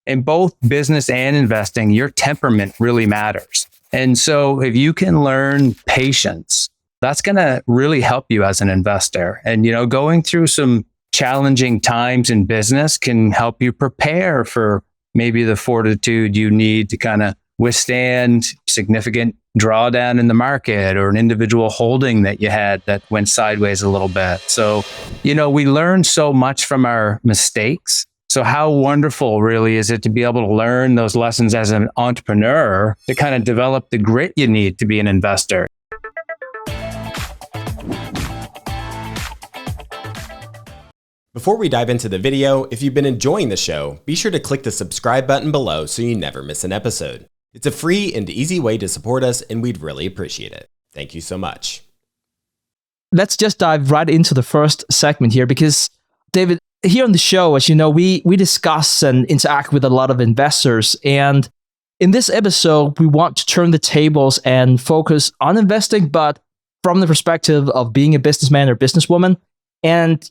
in both business and investing, your temperament really matters. And so if you can learn patience, that's going to really help you as an investor. And, going through some challenging times in business can help you prepare for maybe the fortitude you need to kind of withstand significant drawdown in the market or an individual holding that you had that went sideways a little bit. So, we learn so much from our mistakes. So how wonderful really is it to be able to learn those lessons as an entrepreneur to kind of develop the grit you need to be an investor? Before we dive into the video, if you've been enjoying the show, be sure to click the subscribe button below so you never miss an episode. It's a free and easy way to support us, and we'd really appreciate it. Thank you so much. Let's just dive right into the first segment here, because David, here on the show, as you know, we discuss and interact with a lot of investors. And in this episode, we want to turn the tables and focus on investing, but from the perspective of being a businessman or businesswoman. And,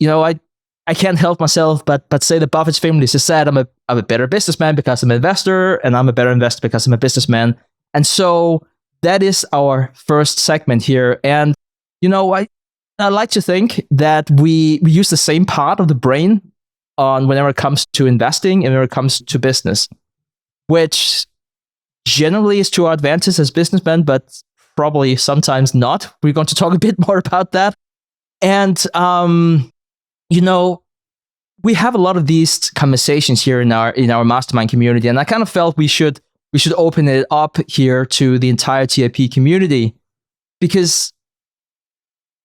I can't help myself but say the Buffett's family just said I'm a better businessman because I'm an investor, and I'm a better investor because I'm a businessman. And so that is our first segment here. And I like to think that we use the same part of the brain on whenever it comes to investing and whenever it comes to business, which generally is to our advantage as businessmen, but probably sometimes not. We're going to talk a bit more about that. And we have a lot of these conversations here in our mastermind community, and I kind of felt we should open it up here to the entire TIP community, because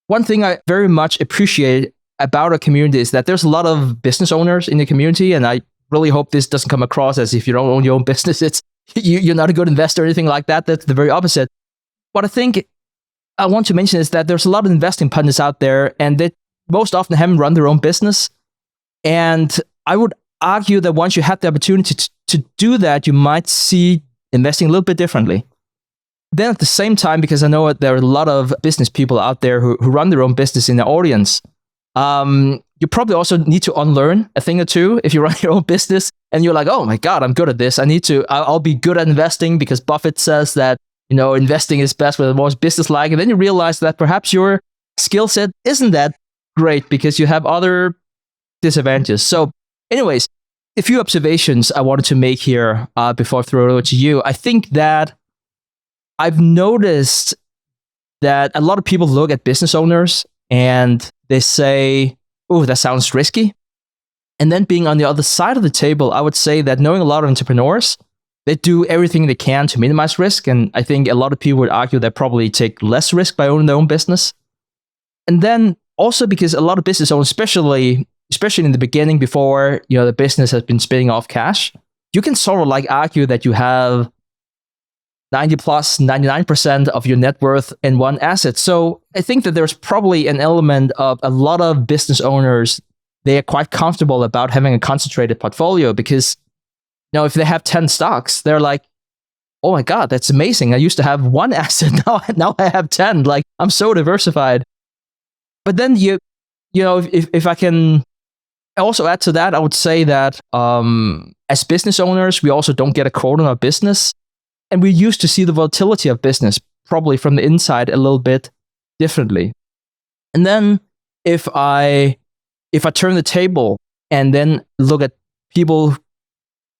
one thing I very much appreciate about our community is that there's a lot of business owners in the community, and I really hope this doesn't come across as if you don't own your own business, you're not a good investor or anything like that. That's the very opposite. What I think I want to mention is that there's a lot of investing pundits out there, and they most often haven't run their own business. And I would argue that once you have the opportunity to do that, you might see investing a little bit differently. Then at the same time, because I know there are a lot of business people out there who run their own business in the audience, you probably also need to unlearn a thing or two if you run your own business and you're like, oh my God, I'm good at this. I'll be good at investing because Buffett says that, investing is best when it's most business-like. And then you realize that perhaps your skill set isn't that great because you have other disadvantages. So anyways, a few observations I wanted to make here before I throw it over to you. I think that I've noticed that a lot of people look at business owners and they say, oh, that sounds risky. And then being on the other side of the table, I would say that knowing a lot of entrepreneurs, they do everything they can to minimize risk. And I think a lot of people would argue they probably take less risk by owning their own business. And then also because a lot of business owners, especially in the beginning before the business has been spitting off cash, you can sort of like argue that you have 99% of your net worth in one asset. So I think that there's probably an element of a lot of business owners, they are quite comfortable about having a concentrated portfolio because if they have 10 stocks, they're like, oh my God, that's amazing. I used to have one asset. Now I have 10. Like, I'm so diversified. But then if I can also add to that, I would say that as business owners, we also don't get a quote on our business. And we're used to see the volatility of business probably from the inside a little bit differently. And then if I turn the table and then look at people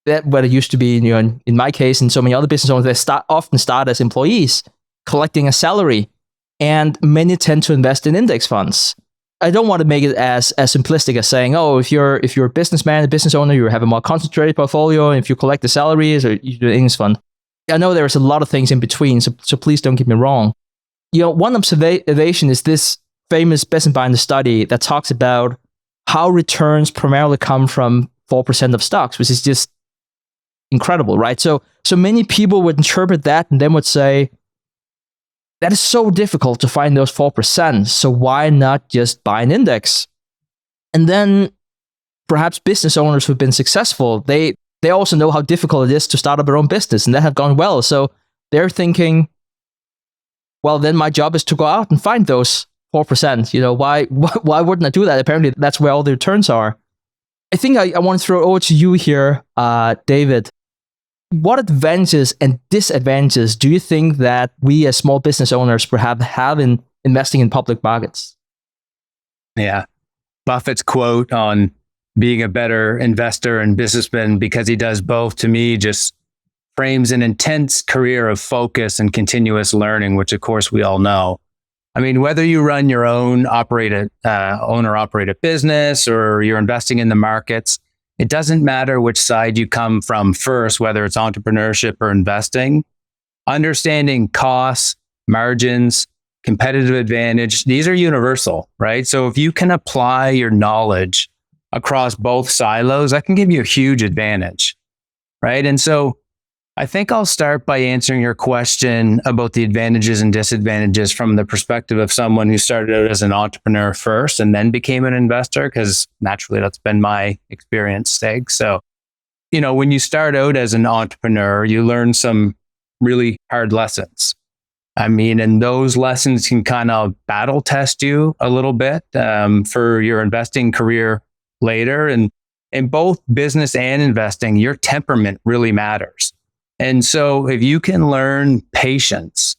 that where it used to be, in my case and so many other business owners, they often start as employees collecting a salary, and many tend to invest in index funds. I don't want to make it as simplistic as saying, oh, if you're a businessman, a business owner, you have a more concentrated portfolio, and if you collect the salaries or you do an index fund. I know there's a lot of things in between, so please don't get me wrong. One observation is this famous Best and Binder study that talks about how returns primarily come from 4% of stocks, which is just incredible, right? So many people would interpret that and then would say, that is so difficult to find those 4%, so why not just buy an index? And then perhaps business owners who've been successful, they also know how difficult it is to start up their own business, and that have gone well. So they're thinking, well, then my job is to go out and find those 4%. Why wouldn't I do that? Apparently, that's where all the returns are. I think I want to throw it over to you here, David. What advantages and disadvantages do you think that we as small business owners perhaps have in investing in public markets? Yeah. Buffett's quote on being a better investor and businessman because he does both, to me, just frames an intense career of focus and continuous learning, which of course we all know. I mean, whether you run your own owner-operated business or you're investing in the markets, it doesn't matter which side you come from first, whether it's entrepreneurship or investing. Understanding costs, margins, competitive advantage, these are universal, right? So if you can apply your knowledge across both silos, that can give you a huge advantage, right? And so I think I'll start by answering your question about the advantages and disadvantages from the perspective of someone who started out as an entrepreneur first and then became an investor, because naturally that's been my experience, Stig. So, when you start out as an entrepreneur, you learn some really hard lessons. I mean, and those lessons can kind of battle test you a little bit for your investing career later. And in both business and investing, your temperament really matters. And so if you can learn patience,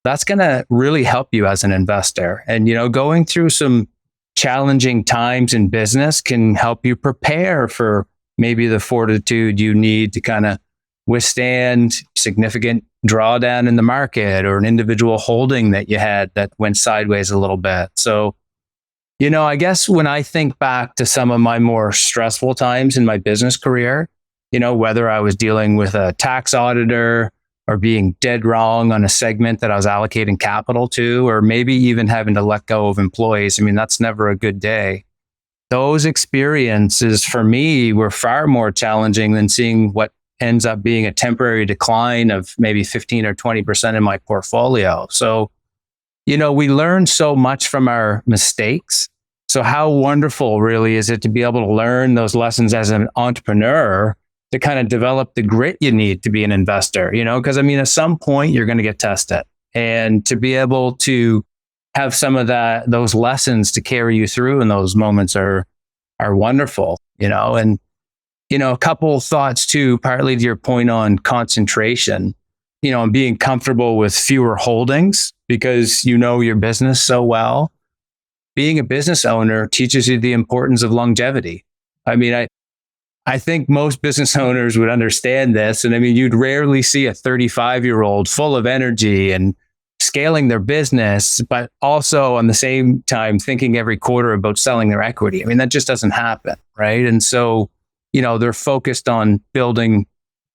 that's going to really help you as an investor. And, going through some challenging times in business can help you prepare for maybe the fortitude you need to kind of withstand significant drawdown in the market or an individual holding that you had that went sideways a little bit. So, I guess when I think back to some of my more stressful times in my business career, whether I was dealing with a tax auditor or being dead wrong on a segment that I was allocating capital to, or maybe even having to let go of employees. I mean, that's never a good day. Those experiences for me were far more challenging than seeing what ends up being a temporary decline of maybe 15 or 20% in my portfolio. So, we learn so much from our mistakes. So how wonderful really is it to be able to learn those lessons as an entrepreneur to kind of develop the grit you need to be an investor, because at some point you're going to get tested, and to be able to have some of those lessons to carry you through in those moments are wonderful, and, a couple thoughts too, partly to your point on concentration, and being comfortable with fewer holdings because your business so well. Being a business owner teaches you the importance of longevity. I think most business owners would understand this. And you'd rarely see a 35-year-old full of energy and scaling their business, but also on the same time thinking every quarter about selling their equity. That just doesn't happen, right? And so, they're focused on building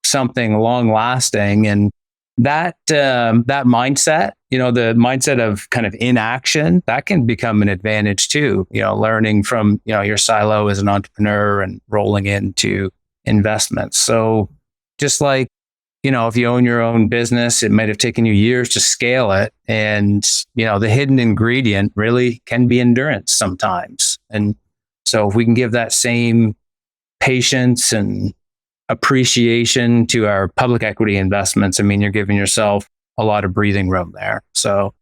something long lasting. And that mindset, the mindset of kind of inaction, that can become an advantage too, learning from, your silo as an entrepreneur and rolling into investments. So just like, if you own your own business, it might have taken you years to scale it. And, the hidden ingredient really can be endurance sometimes. And so if we can give that same patience and appreciation to our public equity investments, you're giving yourself a lot of breathing room there. So,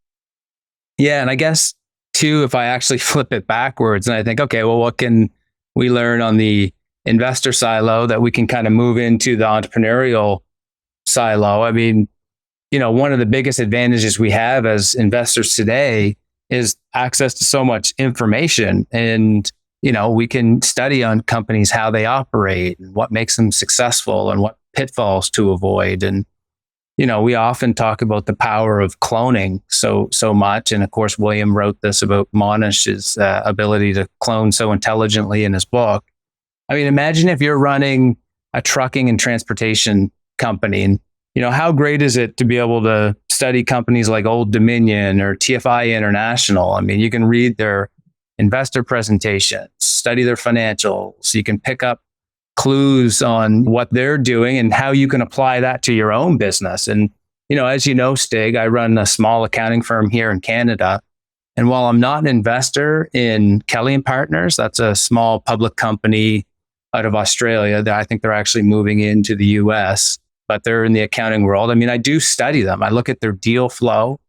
yeah. And I guess too, if I actually flip it backwards and I think, okay, well, what can we learn on the investor silo that we can kind of move into the entrepreneurial silo? One of the biggest advantages we have as investors today is access to so much information, and we can study on companies, how they operate and what makes them successful and what pitfalls to avoid. And, we often talk about the power of cloning so much. And of course, William wrote this about Monish's ability to clone so intelligently in his book. Imagine if you're running a trucking and transportation company, and, how great is it to be able to study companies like Old Dominion or TFI International? You can read their investor presentations, study their financials. You can pick up clues on what they're doing and how you can apply that to your own business. And, as you know, Stig, I run a small accounting firm here in Canada. And while I'm not an investor in Kelly and Partners, that's a small public company out of Australia that I think they're actually moving into the US, but they're in the accounting world. I do study them. I look at their deal flow,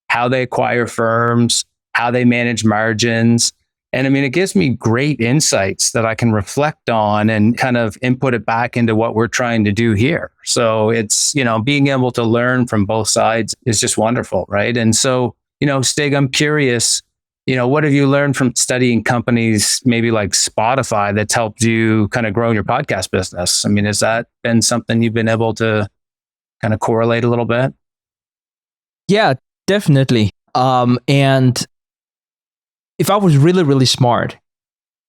how they acquire firms, how they manage margins. And I mean, it gives me great insights that I can reflect on and kind of input it back into what we're trying to do here. So it's, being able to learn from both sides is just wonderful, right? And so, Stig, I'm curious, what have you learned from studying companies maybe like Spotify that's helped you kind of grow your podcast business? I mean, has that been something you've been able to kind of correlate a little bit? Yeah, definitely. And if I was really, really smart,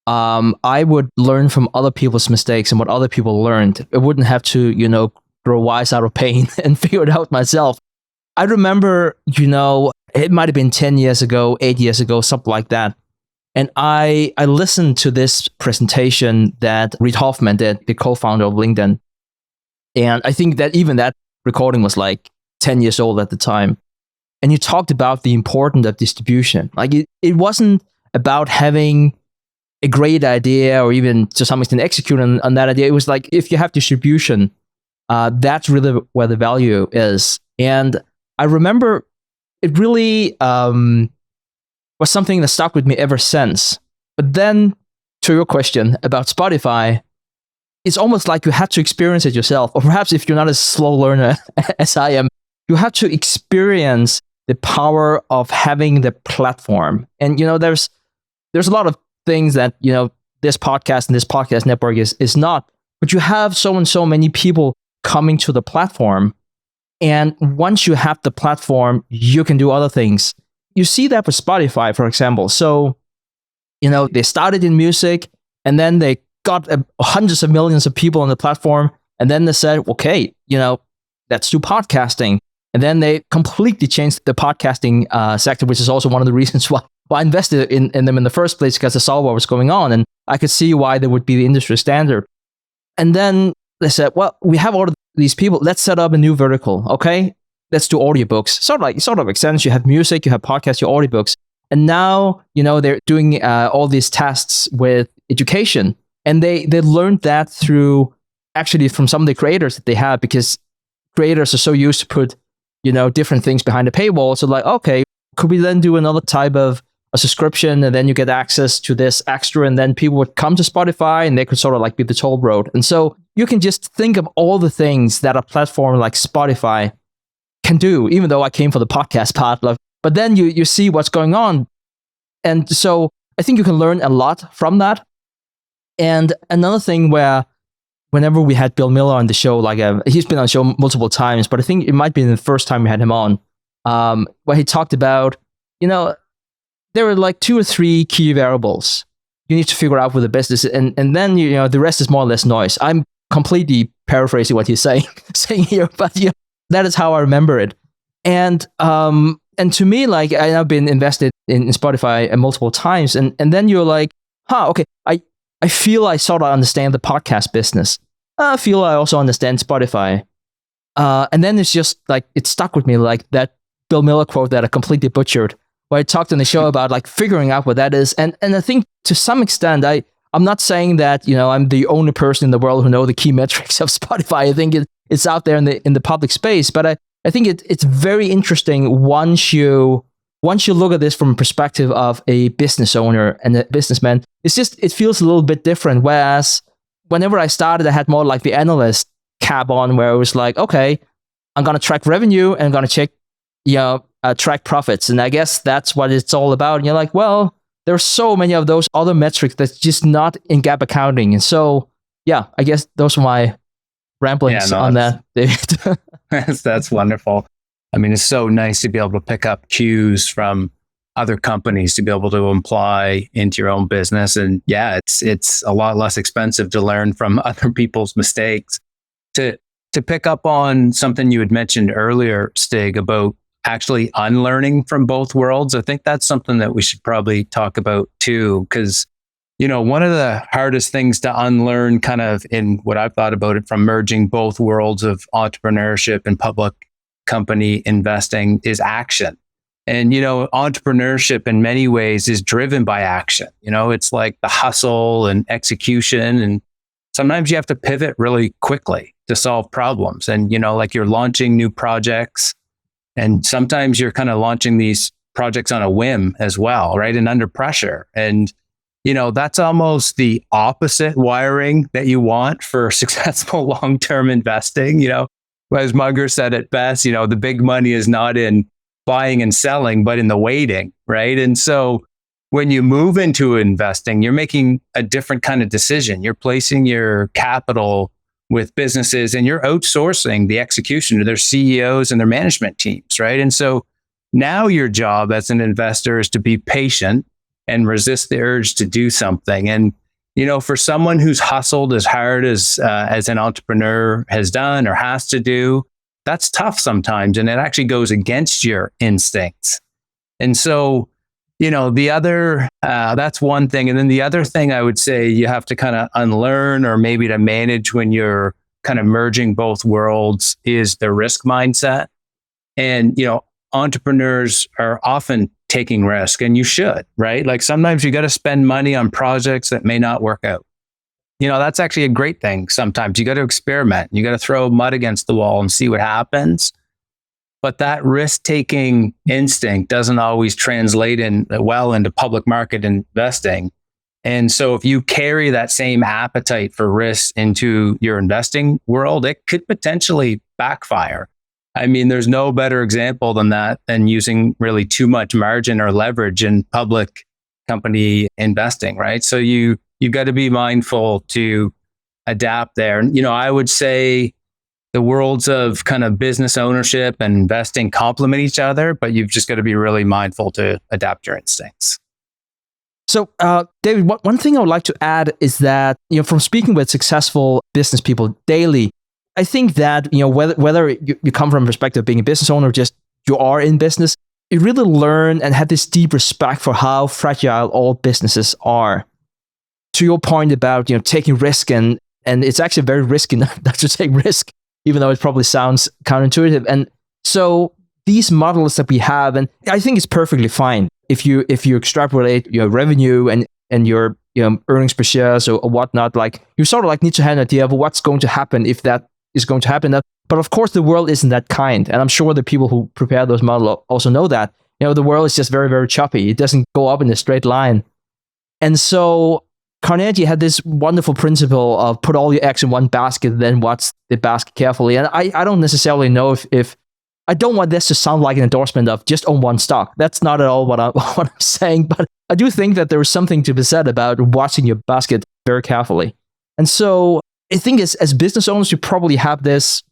I would learn from other people's mistakes and what other people learned. I wouldn't have to, grow wise out of pain and figure it out myself. I remember, it might have been 10 years ago, 8 years ago, something like that. And I listened to this presentation that Reid Hoffman did, the co-founder of LinkedIn. And I think that even that recording was like 10 years old at the time. And you talked about the importance of distribution. Like it wasn't about having a great idea or even to some extent execute on that idea. It was like, if you have distribution, that's really where the value is. And I remember it really was something that stuck with me ever since. But then to your question about Spotify, it's almost like you had to experience it yourself. Or perhaps if you're not a slow learner as I am, you have to experience the power of having the platform. And, there's a lot of things that, this podcast and this podcast network is not, but you have so and so many people coming to the platform. And once you have the platform, you can do other things. You see that with Spotify, for example. So, they started in music and then they got hundreds of millions of people on the platform. And then they said, okay, let's do podcasting. And then they completely changed the podcasting sector, which is also one of the reasons why I invested in them in the first place, because I saw what was going on. And I could see why they would be the industry standard. And then they said, well, we have all of these people. Let's set up a new vertical. Okay, let's do audiobooks. Sort of makes sense. You have music, you have podcasts, your audiobooks. And now, they're doing all these tests with education. And they learned that through actually from some of the creators that they have, because creators are so used to put different things behind the paywall. So like, okay, could we then do another type of a subscription and then you get access to this extra and then people would come to Spotify and they could sort of like be the toll road. And so you can just think of all the things that a platform like Spotify can do, even though I came for the podcast part. But then you see what's going on. And so I think you can learn a lot from that. And another thing where whenever we had Bill Miller on the show, he's been on the show multiple times, but I think it might be the first time we had him on, where he talked about, there are like 2 or 3 key variables you need to figure out with the business, and then the rest is more or less noise. I'm completely paraphrasing what he's saying here, but that is how I remember it. And to me, I've been invested in Spotify multiple times, and then you're like, okay, I feel I sort of understand the podcast business. I feel I also understand Spotify. And then it's just like, it stuck with me, like that Bill Miller quote that I completely butchered, where I talked on the show about figuring out what that is. And I think to some extent, I'm not saying that, I'm the only person in the world who know the key metrics of Spotify. I think it's out there in the public space, but I think it's very interesting once you look at this from a perspective of a business owner and a businessman. It feels a little bit different. Whereas whenever I started, I had more like the analyst cap on, where it was like, okay, I'm going to track revenue and I'm going to check, track profits. And I guess that's what it's all about. And you're like, well, there are so many of those other metrics that's just not in GAAP accounting. And so, yeah, I guess those are my ramblings on that, David. That's wonderful. I mean, it's so nice to be able to pick up cues from other companies to be able to apply into your own business. And yeah, it's a lot less expensive to learn from other people's mistakes. To pick up on something you had mentioned earlier, Stig, about actually unlearning from both worlds, I think that's something that we should probably talk about too, because one of the hardest things to unlearn, kind of in what I've thought about it, from merging both worlds of entrepreneurship and public company investing, is action. And, entrepreneurship in many ways is driven by action. It's like the hustle and execution. And sometimes you have to pivot really quickly to solve problems. And, like you're launching new projects, and sometimes you're kind of launching these projects on a whim as well, right? And under pressure. And that's almost the opposite wiring that you want for successful long-term investing. As Munger said it best, the big money is not in buying and selling, but in the waiting, right? And so when you move into investing, you're making a different kind of decision. You're placing your capital with businesses and you're outsourcing the execution to their CEOs and their management teams, right? And so now your job as an investor is to be patient and resist the urge to do something. And, for someone who's hustled as hard as an entrepreneur has done or has to do, that's tough sometimes. And it actually goes against your instincts. And so, that's one thing. And then the other thing I would say you have to kind of unlearn, or maybe to manage when you're kind of merging both worlds, is the risk mindset. And, entrepreneurs are often taking risk, and you should, right? Like sometimes you got to spend money on projects that may not work out. That's actually a great thing. Sometimes you got to experiment. You got to throw mud against the wall and see what happens. But that risk-taking instinct doesn't always translate well into public market investing. And so if you carry that same appetite for risk into your investing world, it could potentially backfire. I mean, there's no better example than that, than using really too much margin or leverage in public company investing, right? So you got to be mindful to adapt there. And, I would say the worlds of kind of business ownership and investing complement each other, but you've just got to be really mindful to adapt your instincts. So, David, one thing I would like to add is that, from speaking with successful business people daily, I think that, whether you come from a perspective of being a business owner or just you are in business, you really learn and have this deep respect for how fragile all businesses are. To your point about, taking risk, and it's actually very risky not to take risk, even though it probably sounds counterintuitive. And so these models that we have, and I think it's perfectly fine if you extrapolate your revenue and your earnings per share or whatnot, like you sort of like need to have an idea of what's going to happen if that is going to happen. But of course, the world isn't that kind. And I'm sure the people who prepare those models also know that. The world is just very, very choppy. It doesn't go up in a straight line. And so Carnegie had this wonderful principle of put all your eggs in one basket, then watch the basket carefully. And I don't necessarily know if I don't want this to sound like an endorsement of just own one stock. That's not at all what I'm saying. But I do think that there is something to be said about watching your basket very carefully. And so I think as business owners, you probably have this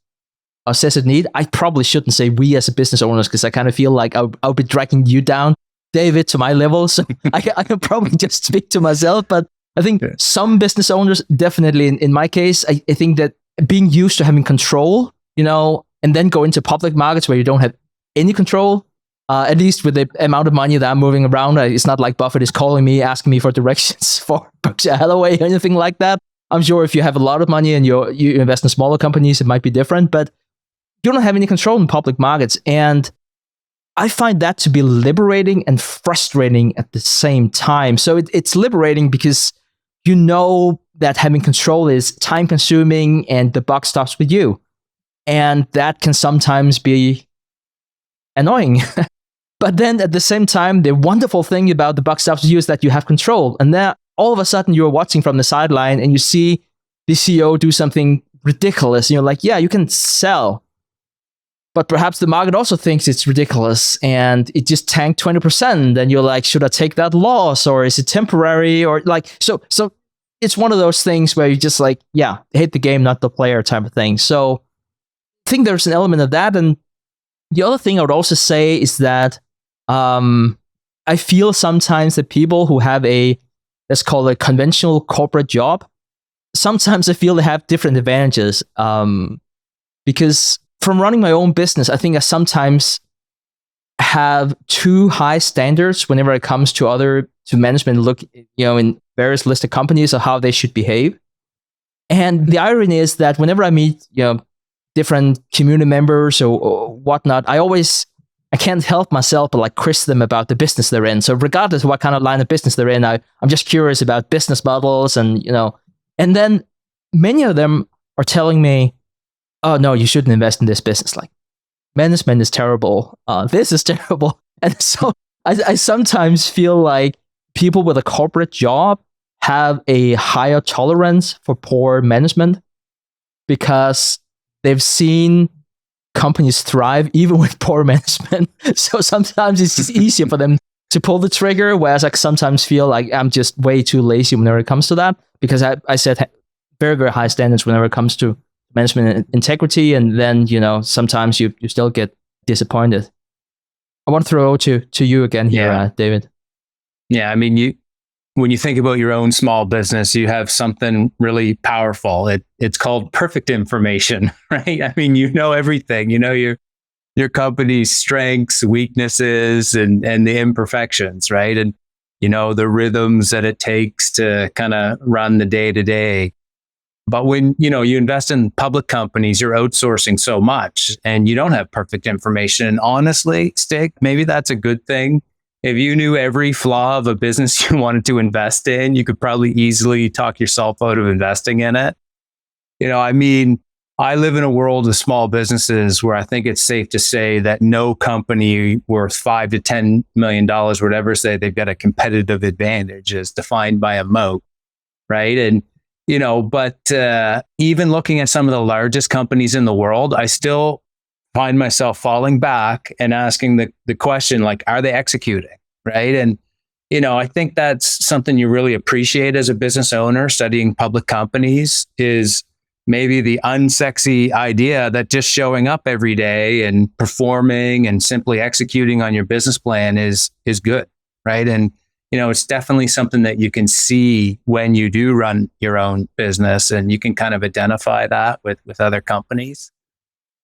assessed need. I probably shouldn't say we as business owners, because I kind of feel like I'll be dragging you down, David, to my level. So I can probably just speak to myself. But I think some business owners, definitely in my case, I think that being used to having control, and then go into public markets where you don't have any control, at least with the amount of money that I'm moving around, it's not like Buffett is calling me, asking me for directions for Berkshire Hathaway or anything like that. I'm sure if you have a lot of money and you invest in smaller companies, it might be different, but you don't have any control in public markets. And I find that to be liberating and frustrating at the same time. So it's liberating because you know that having control is time consuming and the buck stops with you. And that can sometimes be annoying. But then at the same time, the wonderful thing about the buck stops with you is that you have control. And then all of a sudden you're watching from the sideline and you see the CEO do something ridiculous. You're like, yeah, you can sell. But perhaps the market also thinks it's ridiculous and it just tanked 20%. And you're like, should I take that loss, or is it temporary? Or like, so it's one of those things where you just like, yeah, hate the game, not the player type of thing. So I think there's an element of that. And the other thing I would also say is that I feel sometimes that people who have let's call it a conventional corporate job, sometimes I feel they have different advantages. Because from running my own business, I think I sometimes have too high standards whenever it comes to management look, in various listed companies of how they should behave. And the irony is that whenever I meet, different community members or whatnot, I can't help myself but like quiz them about the business they're in. So regardless of what kind of line of business they're in, I'm just curious about business models and then many of them are telling me, oh no, you shouldn't invest in this business. Like management is terrible. This is terrible. And so I sometimes feel like people with a corporate job have a higher tolerance for poor management because they've seen companies thrive even with poor management. So sometimes it's just easier for them to pull the trigger, whereas I sometimes feel like I'm just way too lazy whenever it comes to that, because I set very, very high standards whenever it comes to management integrity, and then, sometimes you still get disappointed. I want to throw it to you again here, David. Yeah, I mean, when you think about your own small business, you have something really powerful. It's called perfect information, right? I mean, you know everything. You know your company's strengths, weaknesses, and the imperfections, right? And you know the rhythms that it takes to kind of run the day to day. But when you invest in public companies, you're outsourcing so much, and you don't have perfect information. And honestly, Stig, maybe that's a good thing. If you knew every flaw of a business you wanted to invest in, you could probably easily talk yourself out of investing in it. I mean, I live in a world of small businesses where I think it's safe to say that no company worth $5 to $10 million, whatever, say they've got a competitive advantage as defined by a moat, right? And but even looking at some of the largest companies in the world, I still find myself falling back and asking the question, like, are they executing, right? And, I think that's something you really appreciate as a business owner studying public companies, is maybe the unsexy idea that just showing up every day and performing and simply executing on your business plan is good, right? And, it's definitely something that you can see when you do run your own business, and you can kind of identify that with other companies.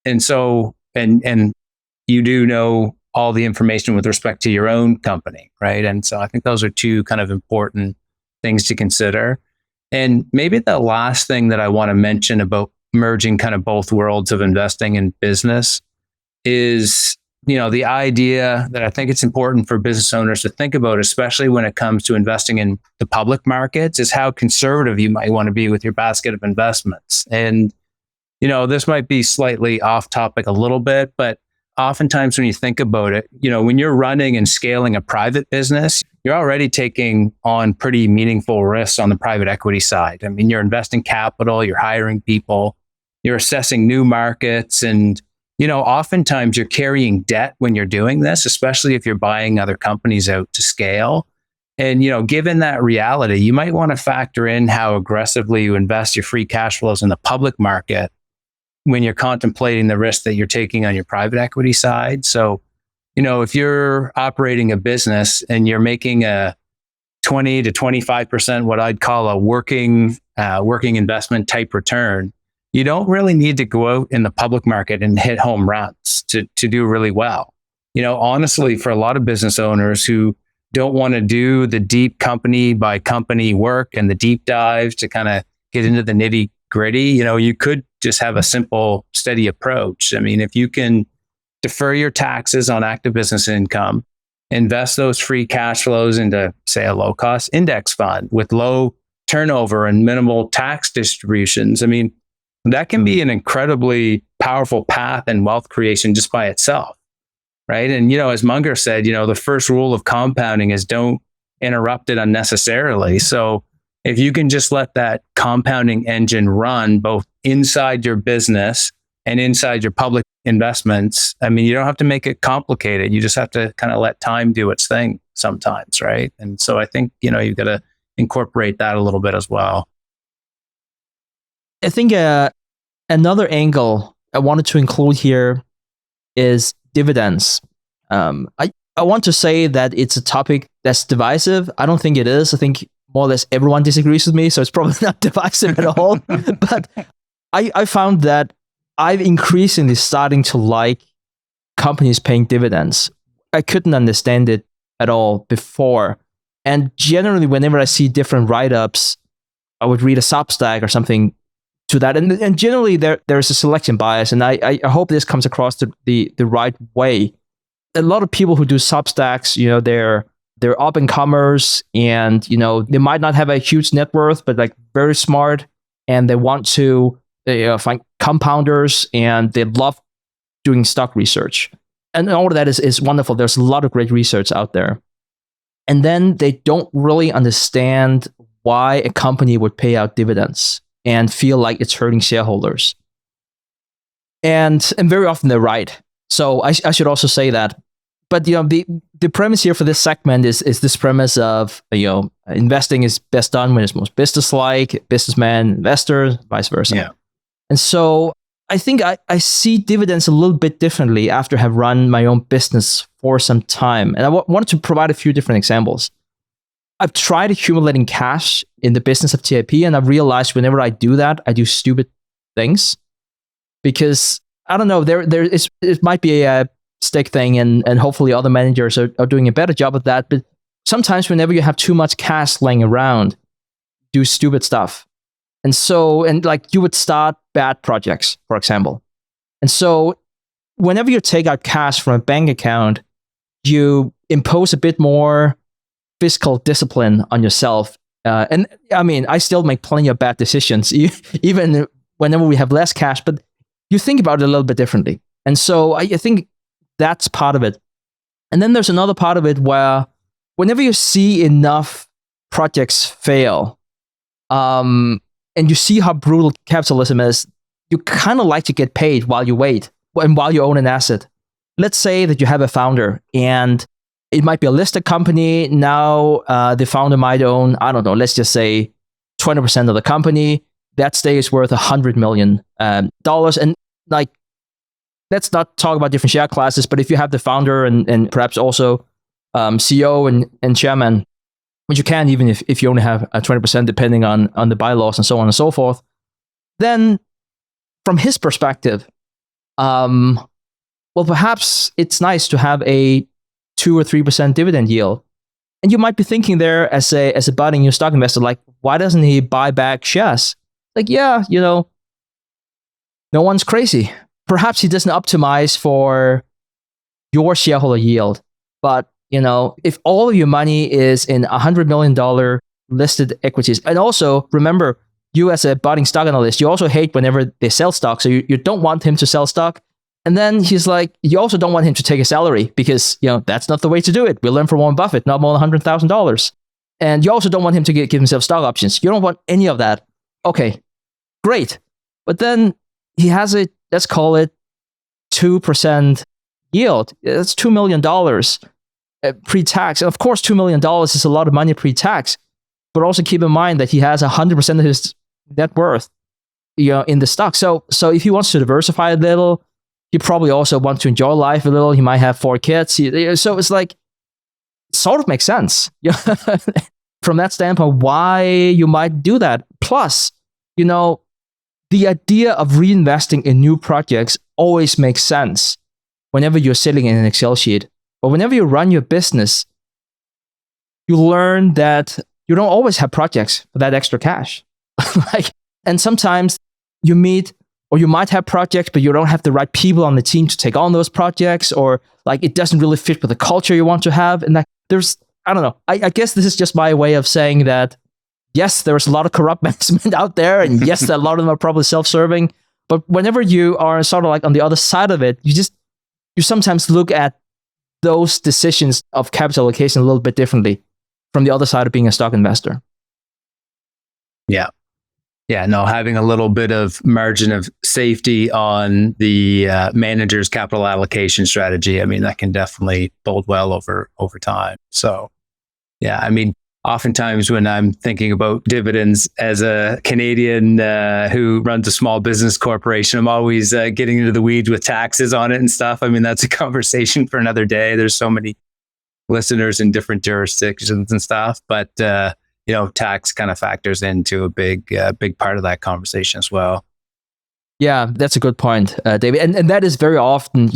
And so, and you do know all the information with respect to your own company, right? And so I think those are two kind of important things to consider. And maybe the last thing that I want to mention about merging kind of both worlds of investing in business is, the idea that I think it's important for business owners to think about, especially when it comes to investing in the public markets, is how conservative you might want to be with your basket of investments. And, this might be slightly off topic a little bit, but oftentimes when you think about it, when you're running and scaling a private business, you're already taking on pretty meaningful risks on the private equity side. I mean, you're investing capital, you're hiring people, you're assessing new markets, and oftentimes you're carrying debt when you're doing this, especially if you're buying other companies out to scale. And, given that reality, you might want to factor in how aggressively you invest your free cash flows in the public market when you're contemplating the risk that you're taking on your private equity side. So, if you're operating a business and you're making a 20 to 25%, what I'd call a working investment type return, you don't really need to go out in the public market and hit home runs to do really well. Honestly, for a lot of business owners who don't want to do the deep company by company work and the deep dives to kind of get into the nitty gritty, you could just have a simple, steady approach. I mean, if you can defer your taxes on active business income, invest those free cash flows into, say, a low cost index fund with low turnover and minimal tax distributions, I mean, that can be an incredibly powerful path in wealth creation just by itself, right? And, as Munger said, the first rule of compounding is don't interrupt it unnecessarily. So if you can just let that compounding engine run both inside your business and inside your public investments, I mean, you don't have to make it complicated. You just have to kind of let time do its thing sometimes, right? And so I think, you've got to incorporate that a little bit as well. I think another angle I wanted to include here is dividends. I want to say that it's a topic that's divisive. I don't think it is. I think more or less everyone disagrees with me, so it's probably not divisive at all. But I found that I've increasingly starting to like companies paying dividends. I couldn't understand it at all before. And generally, whenever I see different write-ups, I would read a Substack or something to that. And generally, there's a selection bias. And I hope this comes across the right way. A lot of people who do Substacks, they're up-and-comers, and, they might not have a huge net worth, but like very smart, and they want to find compounders, and they love doing stock research. And all of that is wonderful. There's a lot of great research out there. and then they don't really understand why a company would pay out dividends and feel like it's hurting shareholders. And very often they're right. So I should also say that. But the premise here for this segment is this premise of investing is best done when it's most business-like, businessman, investors, vice versa. Yeah. And so I think I see dividends a little bit differently after have run my own business for some time. And I wanted to provide a few different examples. I've tried accumulating cash in the business of TIP, and I've realized whenever I do that, I do stupid things. Because, I don't know, it might be a Stig thing, and hopefully other managers are doing a better job of that. But sometimes whenever you have too much cash laying around, do stupid stuff. And like you would start bad projects, for example. And so whenever you take out cash from a bank account, you impose a bit more fiscal discipline on yourself. And I mean, I still make plenty of bad decisions, even whenever we have less cash, but you think about it a little bit differently. And so I think that's part of it. And then there's another part of it where whenever you see enough projects fail, and you see how brutal capitalism is, you kind of like to get paid while you wait and while you own an asset. Let's say that you have a founder and it might be a listed company. Now the founder might own, I don't know, let's just say 20% of the company. That stake is worth $100 million. And like, let's not talk about different share classes, but if you have the founder and perhaps also CEO and chairman, which you can even if you only have 20%, depending on the bylaws and so on and so forth, then from his perspective, well, perhaps it's nice to have a 2 or 3% dividend yield. And you might be thinking there as a budding new stock investor, like, why doesn't he buy back shares? Like, yeah, no one's crazy. Perhaps he doesn't optimize for your shareholder yield, but if all of your money is in $100 million listed equities, and also remember, you as a budding stock analyst, you also hate whenever they sell stock, so you don't want him to sell stock. And then he's like, you also don't want him to take a salary because that's not the way to do it. We learned from Warren Buffett, not more than $100,000. And you also don't want him to give himself stock options. You don't want any of that. Okay, great. But then he has a, let's call it 2% yield. That's $2 million pre-tax. And of course, $2 million is a lot of money pre-tax. But also keep in mind that he has 100% of his net worth in the stock. So if he wants to diversify a little, he probably also wants to enjoy life a little. He might have 4 kids. So it's like, it sort of makes sense. From that standpoint, why you might do that. Plus, the idea of reinvesting in new projects always makes sense whenever you're sitting in an Excel sheet. But whenever you run your business, you learn that you don't always have projects for that extra cash. And sometimes you might have projects, but you don't have the right people on the team to take on those projects, or like it doesn't really fit with the culture you want to have. And I don't know. I guess this is just my way of saying that, yes, there's a lot of corrupt management out there, and yes, a lot of them are probably self-serving. But whenever you are sort of like on the other side of it, you sometimes look at those decisions of capital allocation a little bit differently from the other side of being a stock investor. Yeah. Yeah, no, having a little bit of margin of safety on the manager's capital allocation strategy, I mean, that can definitely bode well over time. So, yeah, I mean, oftentimes when I'm thinking about dividends as a Canadian who runs a small business corporation, I'm always getting into the weeds with taxes on it and stuff. I mean, that's a conversation for another day. There's so many listeners in different jurisdictions and stuff, but tax kind of factors into a big part of that conversation as well. Yeah, that's a good point, David. And that is very often,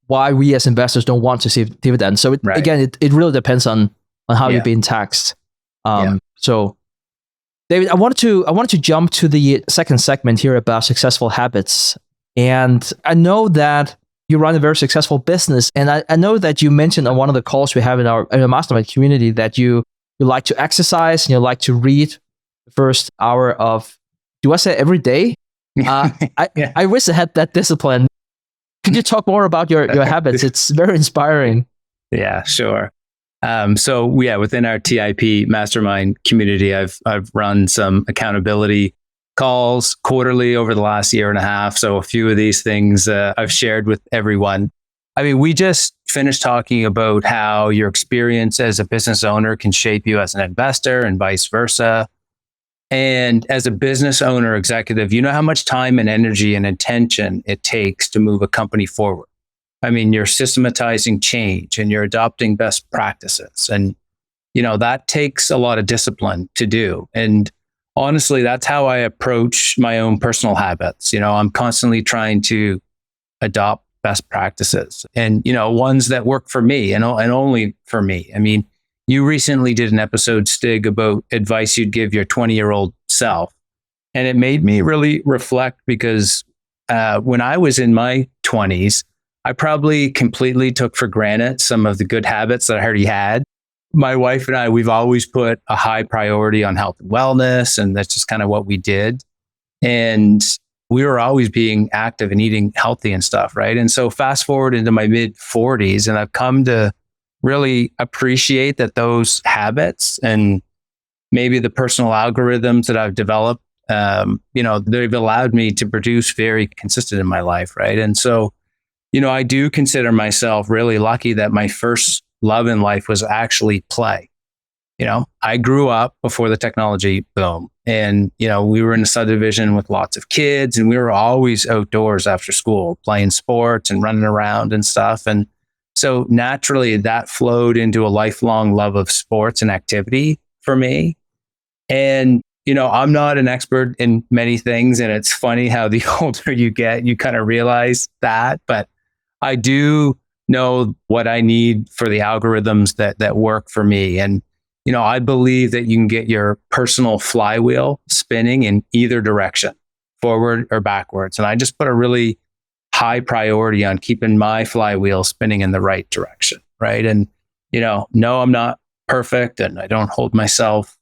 why we as investors don't want to see dividends. So it really depends on how you're being taxed. So, David, I wanted to jump to the second segment here about successful habits. And I know that you run a very successful business, and I know that you mentioned on one of the calls we have in our mastermind community that you like to exercise and you like to read the first hour of, do I say every day? I wish I had that discipline. Could you talk more about your habits? It's very inspiring. Yeah, sure. So yeah, within our TIP mastermind community, I've run some accountability calls quarterly over the last year and a half. So a few of these things I've shared with everyone. I mean, we just finished talking about how your experience as a business owner can shape you as an investor and vice versa. And as a business owner executive, you know how much time and energy and attention it takes to move a company forward. I mean, you're systematizing change and you're adopting best practices. And, that takes a lot of discipline to do. And honestly, that's how I approach my own personal habits. I'm constantly trying to adopt best practices and, ones that work for me and only for me. I mean, you recently did an episode, Stig, about advice you'd give your 20-year-old self. And it made me really reflect because when I was in my 20s, I probably completely took for granted some of the good habits that I already had. My wife and I, we've always put a high priority on health and wellness, and that's just kind of what we did. And we were always being active and eating healthy and stuff, right? And so fast forward into my mid 40s, and I've come to really appreciate that those habits and maybe the personal algorithms that I've developed, they've allowed me to produce very consistent in my life, right? And so, I do consider myself really lucky that my first love in life was actually play. I grew up before the technology boom, and, we were in a subdivision with lots of kids, and we were always outdoors after school playing sports and running around and stuff. And so naturally that flowed into a lifelong love of sports and activity for me. And, I'm not an expert in many things. And it's funny how the older you get, you kind of realize that, but I do know what I need for the algorithms that work for me. And, I believe that you can get your personal flywheel spinning in either direction, forward or backwards. And I just put a really high priority on keeping my flywheel spinning in the right direction. Right. And, no, I'm not perfect and I don't hold myself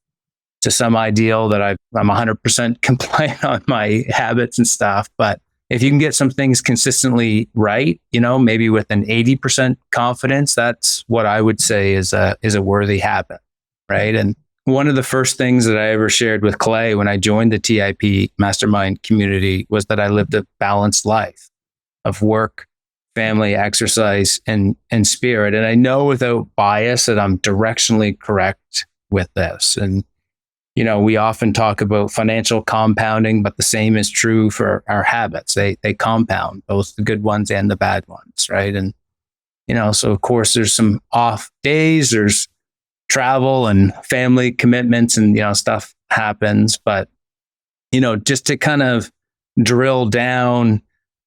to some ideal that I'm 100% compliant on my habits and stuff. But if you can get some things consistently right, maybe with an 80% confidence, that's what I would say is a worthy habit. Right. And one of the first things that I ever shared with Clay when I joined the TIP mastermind community was that I lived a balanced life of work, family, exercise, and spirit. And I know without bias that I'm directionally correct with this. And, we often talk about financial compounding, but the same is true for our habits. They compound, both the good ones and the bad ones. Right. And, so of course there's some off days, there's travel and family commitments and, stuff happens. But, just to kind of drill down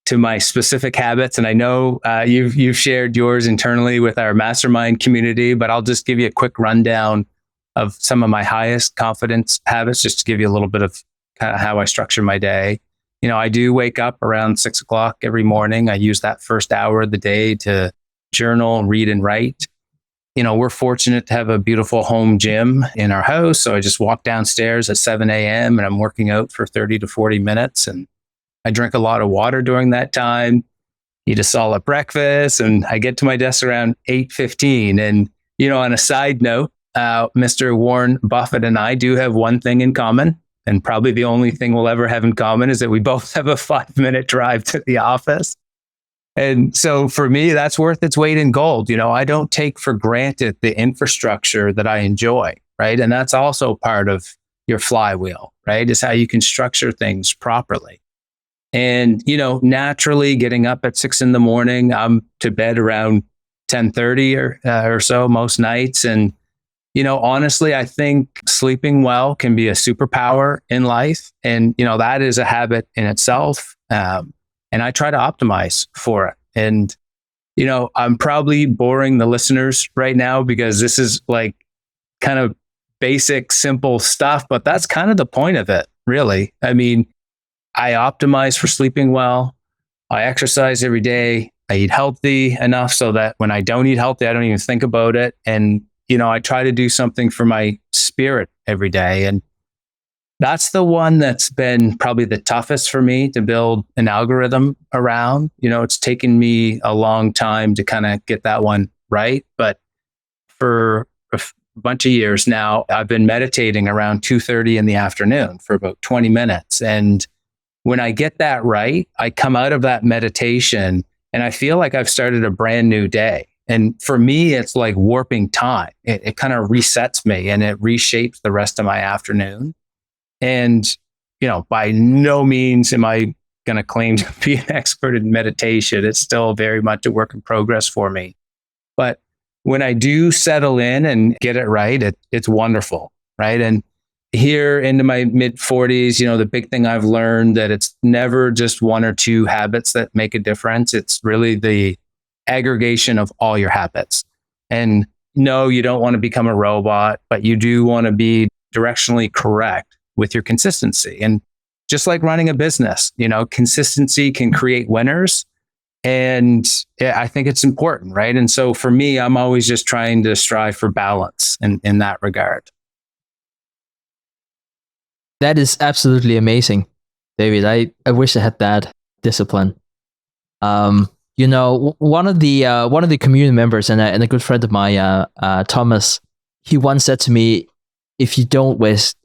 to my specific habits. And I know you've shared yours internally with our mastermind community, but I'll just give you a quick rundown of some of my highest confidence habits, just to give you a little bit of kind of how I structure my day. I do wake up around 6 o'clock every morning. I use that first hour of the day to journal, read, and write. We're fortunate to have a beautiful home gym in our house. So I just walk downstairs at 7 a.m. and I'm working out for 30 to 40 minutes. And I drink a lot of water during that time, eat a solid breakfast, and I get to my desk around 8:15. And, on a side note, Mr. Warren Buffett and I do have one thing in common, and probably the only thing we'll ever have in common is that we both have a 5-minute drive to the office. And so for me, that's worth its weight in gold. I don't take for granted the infrastructure that I enjoy, right? And that's also part of your flywheel, right? Is how you can structure things properly. And, naturally getting up at 6 a.m, I'm to bed around 10:30 or so most nights. And, honestly, I think sleeping well can be a superpower in life. And, that is a habit in itself. And I try to optimize for it. And, I'm probably boring the listeners right now because this is like kind of basic, simple stuff, but that's kind of the point of it, really. I mean, I optimize for sleeping well. I exercise every day. I eat healthy enough so that when I don't eat healthy, I don't even think about it. And, I try to do something for my spirit every day. And that's the one that's been probably the toughest for me to build an algorithm around. It's taken me a long time to kind of get that one right. But for a bunch of years now, I've been meditating around 2:30 in the afternoon for about 20 minutes. And when I get that right, I come out of that meditation and I feel like I've started a brand new day. And for me, it's like warping time. It kind of resets me and it reshapes the rest of my afternoon. And, by no means am I going to claim to be an expert in meditation. It's still very much a work in progress for me. But when I do settle in and get it right, it's wonderful, right? And here into my mid 40s, the big thing I've learned that it's never just one or two habits that make a difference. It's really the aggregation of all your habits. And no, you don't want to become a robot, but you do want to be directionally correct with your consistency. And just like running a business, consistency can create winners. And I think it's important, right? And so for me, I'm always just trying to strive for balance in that regard. That is absolutely amazing, David. I wish I had that discipline. One of the community members and a good friend of mine, Thomas, he once said to me, "If you don't waste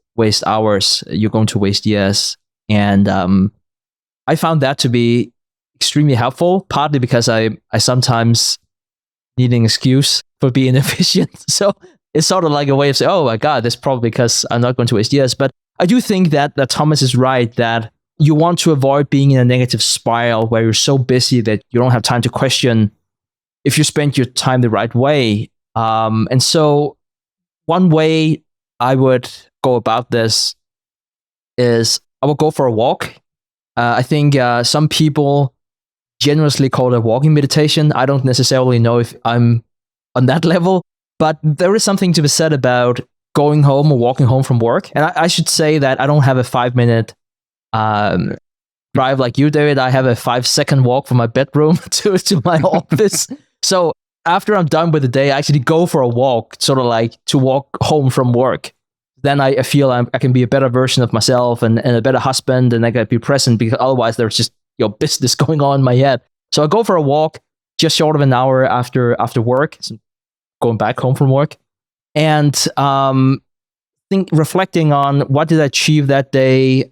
hours, you're going to waste years." And I found that to be extremely helpful, partly because I sometimes need an excuse for being efficient. So it's sort of like a way of saying, "Oh my God, that's probably because I'm not going to waste years." But I do think that Thomas is right, that you want to avoid being in a negative spiral where you're so busy that you don't have time to question if you spend your time the right way. And so one way I would go about this is I would go for a walk. I think some people generously call it walking meditation. I don't necessarily know if I'm on that level, but there is something to be said about going home or walking home from work. And I should say that I don't have a 5-minute drive like you, David. I have a 5-second walk from my bedroom to my office. So after I'm done with the day, I actually go for a walk, sort of like to walk home from work. Then I feel I can be a better version of myself and a better husband, and I can be present, because otherwise there's just business going on in my head. So I go for a walk just short of an hour after work, so going back home from work. And reflecting on what did I achieve that day,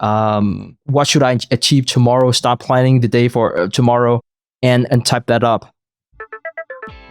what should I achieve tomorrow, start planning the day for tomorrow, and type that up.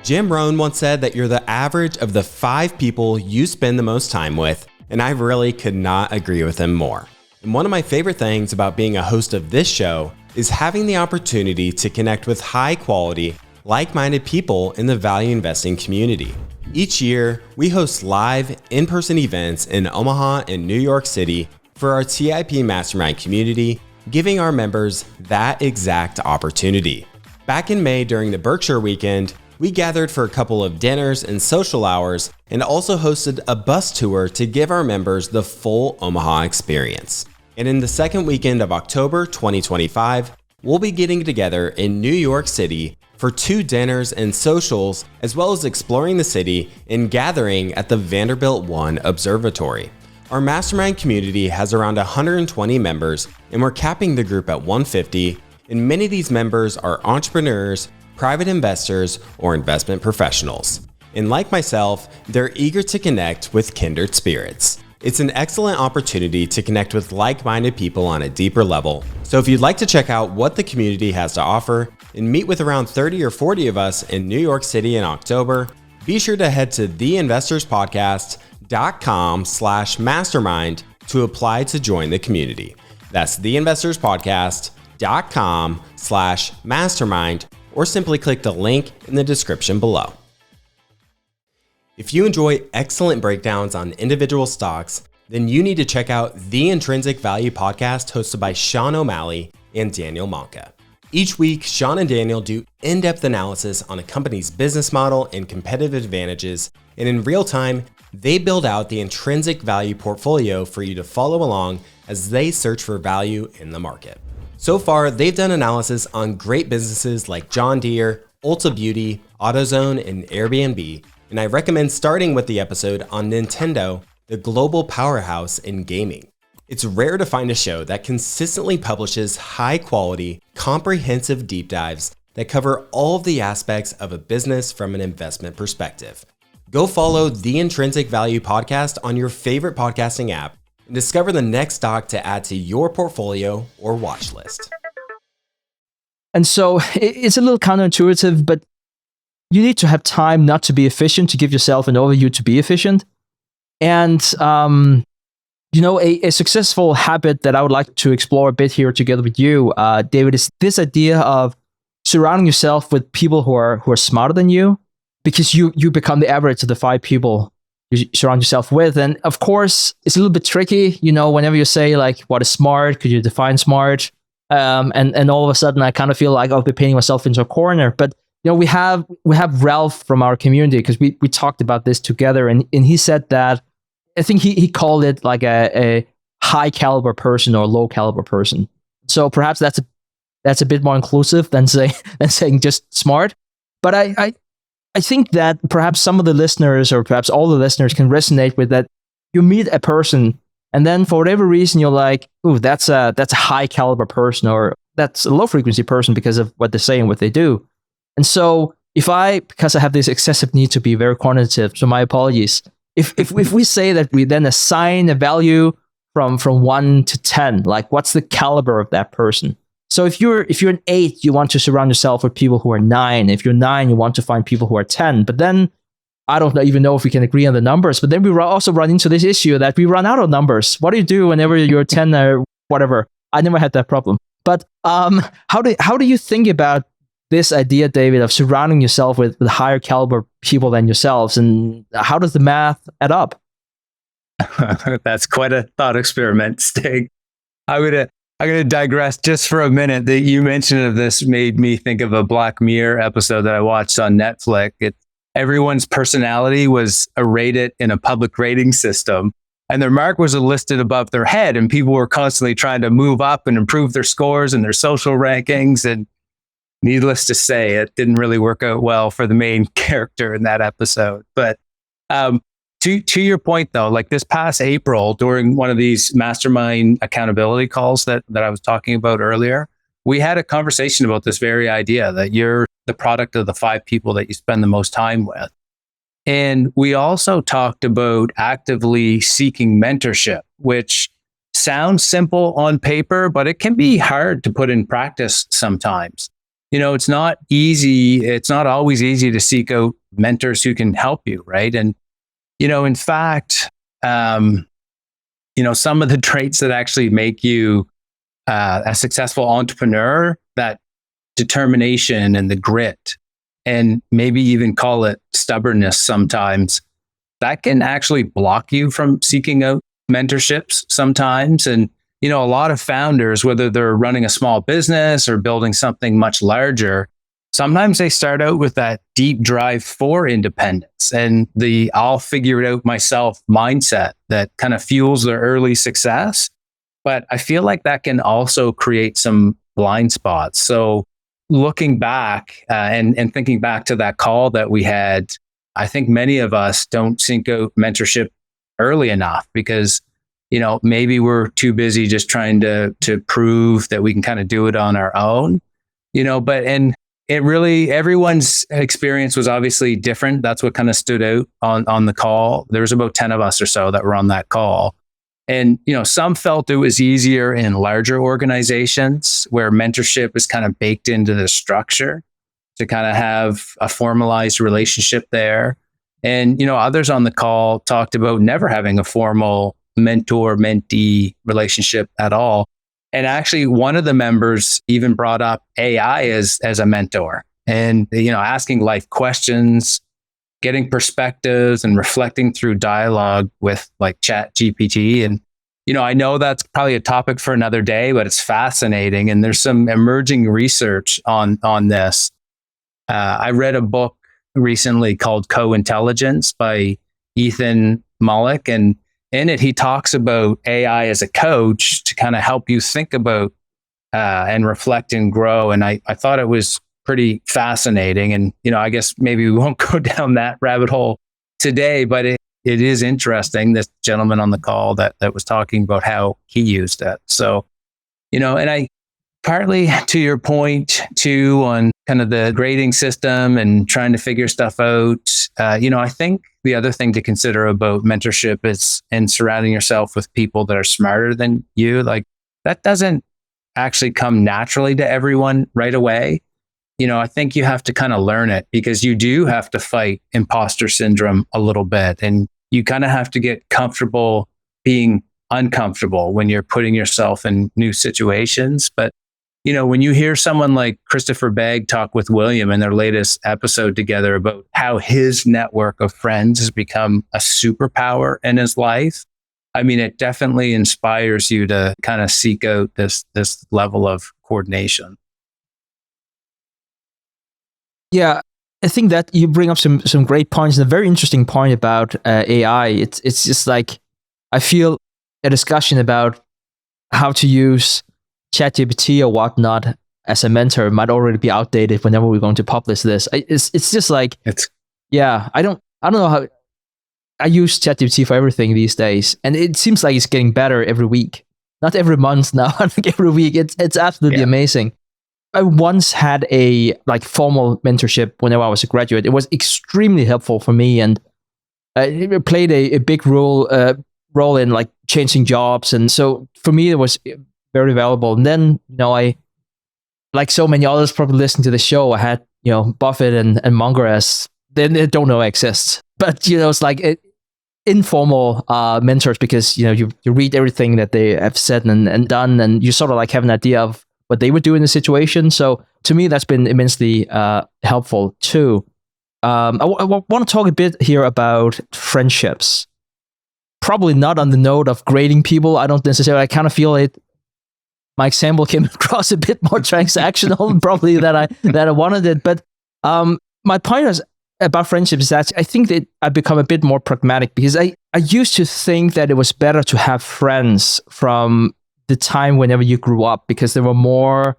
Jim Rohn once said that you're the average of the 5 people you spend the most time with, and I really could not agree with him more. And one of my favorite things about being a host of this show is having the opportunity to connect with high-quality, like-minded people in the value investing community. Each year, we host live, in-person events in Omaha and New York City for our TIP Mastermind community, giving our members that exact opportunity. Back in May during the Berkshire weekend, we gathered for a couple of dinners and social hours and also hosted a bus tour to give our members the full Omaha experience. And in the second weekend of October 2025, we'll be getting together in New York City for 2 dinners and socials, as well as exploring the city and gathering at the Vanderbilt One Observatory. Our mastermind community has around 120 members, and we're capping the group at 150, and many of these members are entrepreneurs, private investors, or investment professionals. And like myself, they're eager to connect with kindred spirits. It's an excellent opportunity to connect with like-minded people on a deeper level. So if you'd like to check out what the community has to offer and meet with around 30 or 40 of us in New York City in October, be sure to head to theinvestorspodcast.com/mastermind to apply to join the community. That's theinvestorspodcast.com/mastermind, or simply click the link in the description below. If you enjoy excellent breakdowns on individual stocks, then you need to check out the Intrinsic Value podcast hosted by Sean O'Malley and Daniel Monka. Each week, Sean and Daniel do in-depth analysis on a company's business model and competitive advantages, and in real time, they build out the intrinsic value portfolio for you to follow along as they search for value in the market. So far, they've done analysis on great businesses like John Deere, Ulta Beauty, AutoZone, and Airbnb, and I recommend starting with the episode on Nintendo, the global powerhouse in gaming. It's rare to find a show that consistently publishes high-quality, comprehensive deep dives that cover all of the aspects of a business from an investment perspective. Go follow the Intrinsic Value Podcast on your favorite podcasting app and discover the next stock to add to your portfolio or watch list. And so it's a little counterintuitive, but you need to have time not to be efficient, to give yourself an overview to be efficient. And, a successful habit that I would like to explore a bit here together with you, David, is this idea of surrounding yourself with people who are smarter than you, because you become the average of the 5 people you surround yourself with. And of course, it's a little bit tricky, whenever you say like, what is smart? Could you define smart? And all of a sudden I kind of feel like I'll be painting myself into a corner. But we have Ralph from our community, because we talked about this together, and he said that, I think he called it like a high caliber person or a low caliber person. So perhaps that's a bit more inclusive than saying just smart. But I think that perhaps some of the listeners, or perhaps all the listeners, can resonate with that. You meet a person, and then for whatever reason you're like, ooh, that's a high caliber person, or that's a low frequency person because of what they say and what they do. And so because I have this excessive need to be very quantitative, so my apologies. If we say that we then assign a value from 1 to 10, like what's the caliber of that person? So if you're an 8, you want to surround yourself with people who are 9. If you're 9, you want to find people who are 10. But then I don't even know if we can agree on the numbers. But then we also run into this issue that we run out of numbers. What do you do whenever you're 10 or whatever? I never had that problem. But how do you think about this idea, David, of surrounding yourself with higher caliber people than yourselves, and how does the math add up? That's quite a thought experiment, Stig. I'm gonna digress just for a minute. That you mentioned of this made me think of a Black Mirror episode that I watched on Netflix. Everyone's personality was rated in a public rating system, and their mark was listed above their head, and people were constantly trying to move up and improve their scores and their social rankings. And needless to say, it didn't really work out well for the main character in that episode. But to your point, though, like this past April, during one of these mastermind accountability calls that I was talking about earlier, we had a conversation about this very idea that you're the product of the 5 people that you spend the most time with. And we also talked about actively seeking mentorship, which sounds simple on paper, but it can be hard to put in practice sometimes. It's not easy. It's not always easy to seek out mentors who can help you, right? And, in fact, some of the traits that actually make you a successful entrepreneur, that determination and the grit, and maybe even call it stubbornness sometimes, that can actually block you from seeking out mentorships sometimes. And a lot of founders, whether they're running a small business or building something much larger, sometimes they start out with that deep drive for independence and the I'll figure it out myself mindset that kind of fuels their early success. But I feel like that can also create some blind spots. So looking back and thinking back to that call that we had, I think many of us don't seek out mentorship early enough because maybe we're too busy just trying to prove that we can kind of do it on our own, and it really, everyone's experience was obviously different. That's what kind of stood out on the call. There was about 10 of us or so that were on that call. And, some felt it was easier in larger organizations where mentorship is kind of baked into the structure to kind of have a formalized relationship there. And, others on the call talked about never having a formal mentor-mentee relationship at all. And actually, one of the members even brought up AI as a mentor and, asking life questions, getting perspectives and reflecting through dialogue with like Chat GPT. And, I know that's probably a topic for another day, but it's fascinating. And there's some emerging research on this. I read a book recently called Co-Intelligence by Ethan Mollick, and in it, he talks about AI as a coach to kind of help you think about and reflect and grow. And I thought it was pretty fascinating. And, I guess maybe we won't go down that rabbit hole today, but it is interesting. This gentleman on the call that was talking about how he used it. So, and I partly to your point too on kind of the grading system and trying to figure stuff out. I think the other thing to consider about mentorship is and surrounding yourself with people that are smarter than you. Like that doesn't actually come naturally to everyone right away. I think you have to kind of learn it because you do have to fight imposter syndrome a little bit. And you kind of have to get comfortable being uncomfortable when you're putting yourself in new situations. But, when you hear someone like Christopher Begg talk with William in their latest episode together about how his network of friends has become a superpower in his life, I mean, it definitely inspires you to kind of seek out this level of coordination. Yeah, I think that you bring up some great points. And a very interesting point about AI. It's just like, I feel a discussion about how to use ChatGPT or whatnot as a mentor might already be outdated whenever we're going to publish this. It's just like, I don't know how. I use ChatGPT for everything these days, and it seems like it's getting better every week. Not every month now, like every week. It's absolutely amazing. I once had a formal mentorship whenever I was a graduate. It was extremely helpful for me, and it played a big role in like changing jobs. And so for me, it was very valuable. And then, I, like so many others probably listening to the show, I had, Buffett and Munger as, they don't know exists. But, it's like informal mentors because, you read everything that they have said and done, and you sort of like have an idea of what they would do in the situation. So to me, that's been immensely helpful too. I want to talk a bit here about friendships. Probably not on the note of grading people. I don't necessarily, I kind of feel it. My example came across a bit more transactional probably than I wanted it. But my point is about friendships is that I think that I've become a bit more pragmatic because I used to think that it was better to have friends from the time whenever you grew up because there were more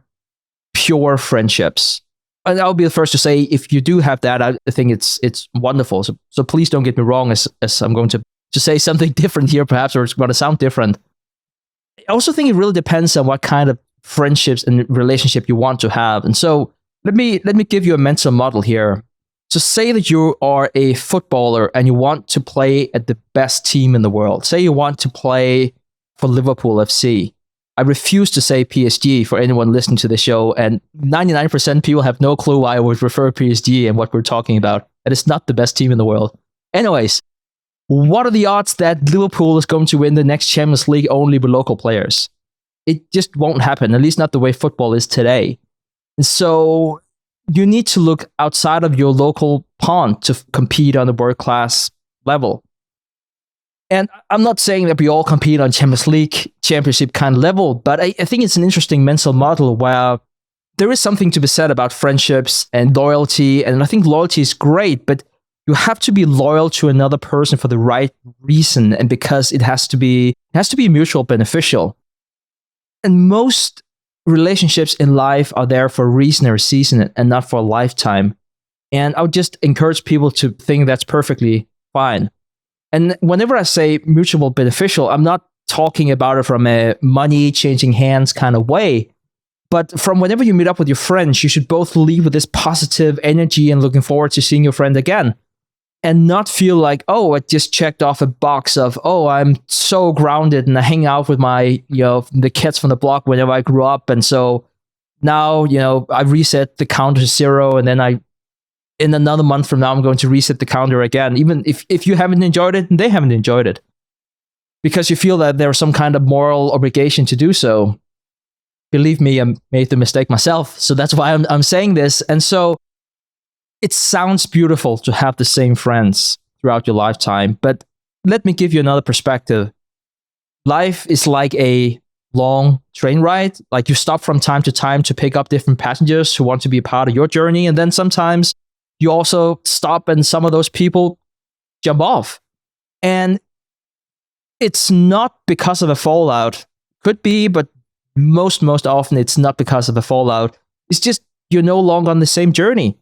pure friendships. And I'll be the first to say, if you do have that, I think it's wonderful. So please don't get me wrong as I'm going to say something different here perhaps, or it's going to sound different. I also think it really depends on what kind of friendships and relationship you want to have. And so let me give you a mental model here. So say that you are a footballer and you want to play at the best team in the world. Say you want to play for Liverpool FC. I refuse to say PSG for anyone listening to the show, and 99% people have no clue why I would refer PSG and what we're talking about. And it's not the best team in the world. Anyways, what are the odds that Liverpool is going to win the next Champions League only with local players? It just won't happen, at least not the way football is today. And so you need to look outside of your local pond to compete on a world-class level. And I'm not saying that we all compete on Champions League, championship kind of level, but I think it's an interesting mental model where there is something to be said about friendships and loyalty. And I think loyalty is great, but you have to be loyal to another person for the right reason, and because it has to be mutual beneficial. And most relationships in life are there for a reason or a season and not for a lifetime. And I would just encourage people to think that's perfectly fine. And whenever I say mutual beneficial, I'm not talking about it from a money changing hands kind of way. But from whenever you meet up with your friends, you should both leave with this positive energy and looking forward to seeing your friend again. And not feel like, oh, I just checked off a box of, oh, I'm so grounded and I hang out with my, the kids from the block whenever I grew up. And so now, I reset the counter to 0, and then in another month from now, I'm going to reset the counter again, even if you haven't enjoyed it and they haven't enjoyed it. Because you feel that there's some kind of moral obligation to do so. Believe me, I made the mistake myself. So that's why I'm saying this. And so it sounds beautiful to have the same friends throughout your lifetime. But let me give you another perspective. Life is like a long train ride. Like you stop from time to time to pick up different passengers who want to be a part of your journey. And then sometimes you also stop and some of those people jump off. And it's not because of a fallout. Could be, but most often it's not because of a fallout. It's just you're no longer on the same journey.